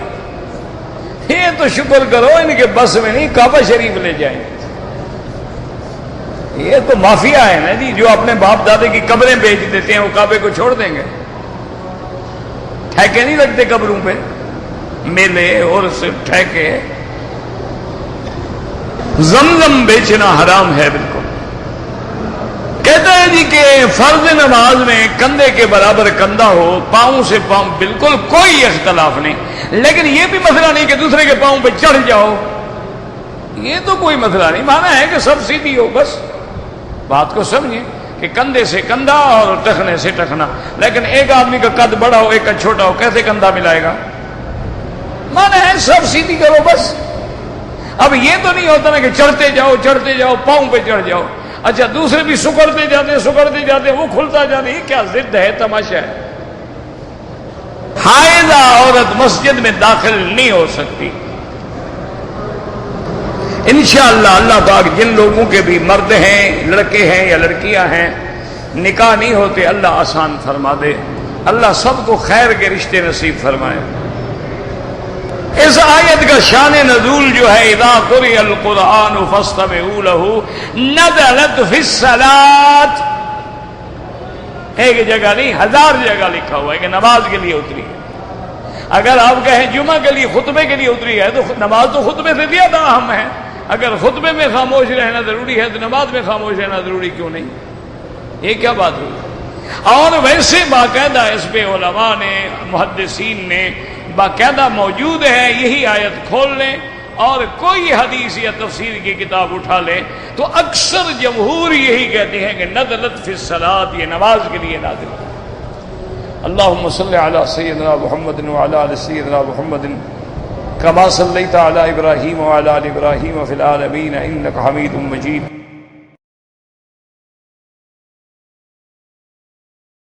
یہ تو شکر کرو ان کے بس میں نہیں کعبہ شریف لے جائیں۔ یہ تو مافیا ہے نا جی، جو اپنے باپ دادے کی قبریں بیچ دیتے ہیں، وہ کعبے کو چھوڑ دیں گے؟ ٹھیکے نہیں لگتے قبروں پہ، میلے اور صرف ٹھیکے۔ زمزم بیچنا حرام ہے بالکل۔ کہتا ہے جی کہ فرض نماز میں کندھے کے برابر کندھا ہو، پاؤں سے پاؤں، بالکل کوئی اختلاف نہیں، لیکن یہ بھی مسئلہ نہیں کہ دوسرے کے پاؤں پہ چڑھ جاؤ، یہ تو کوئی مسئلہ نہیں، مانا ہے کہ سب سیدھی ہو، بس بات کو سمجھیں کہ کندھے سے کندھا اور ٹخنے سے ٹخنا، لیکن ایک آدمی کا قد بڑا ہو ایک کا چھوٹا ہو، کیسے کندھا ملائے گا؟ مانا ہے سب سیدھی کرو بس۔ اب یہ تو نہیں ہوتا نا کہ چڑھتے جاؤ پاؤں پہ چڑھ جاؤ، اچھا دوسرے بھی سکڑتے جاتے وہ کھلتا جاتے، یہ کیا ضد ہے، تماشا ہے۔ حائضہ عورت مسجد میں داخل نہیں ہو سکتی۔ انشاءاللہ اللہ پاک جن لوگوں کے بھی مرد ہیں، لڑکے ہیں یا لڑکیاں ہیں، نکاح نہیں ہوتے، اللہ آسان فرما دے، اللہ سب کو خیر کے رشتے نصیب فرمائے۔ اس آیت کا شان نزول جو ہے، اذا قرئ القرآن فاستمعوا له نزلت فی الصلاۃ، ایک جگہ نہیں 1000 جگہ لکھا ہوا ہے کہ نماز کے لیے اتری ہے۔ اگر آپ کہیں جمعہ کے لیے، خطبے کے لیے اتری ہے، تو نماز تو خطبے سے زیادہ اہم ہے۔ اگر خطبے میں خاموش رہنا ضروری ہے تو نماز میں خاموش رہنا ضروری کیوں نہیں؟ یہ کیا بات ہوئی؟ اور ویسے باقاعدہ اس پہ علماء نے، محدثین نے باقاعدہ موجود ہے، یہی آیت کھول لیں اور کوئی حدیث یا تفسیر کی کتاب اٹھا لیں تو اکثر جمہور یہی کہتے ہیں کہ نزلت فی الصلاۃ، یہ نماز کے لیے نازل ہے۔ اللہم صلی علی سیدنا محمد وعلی آل سیدنا محمد کما صلیت علی ابراہیم وعلی آل ابراہیم فی العالمین انک حمید مجید۔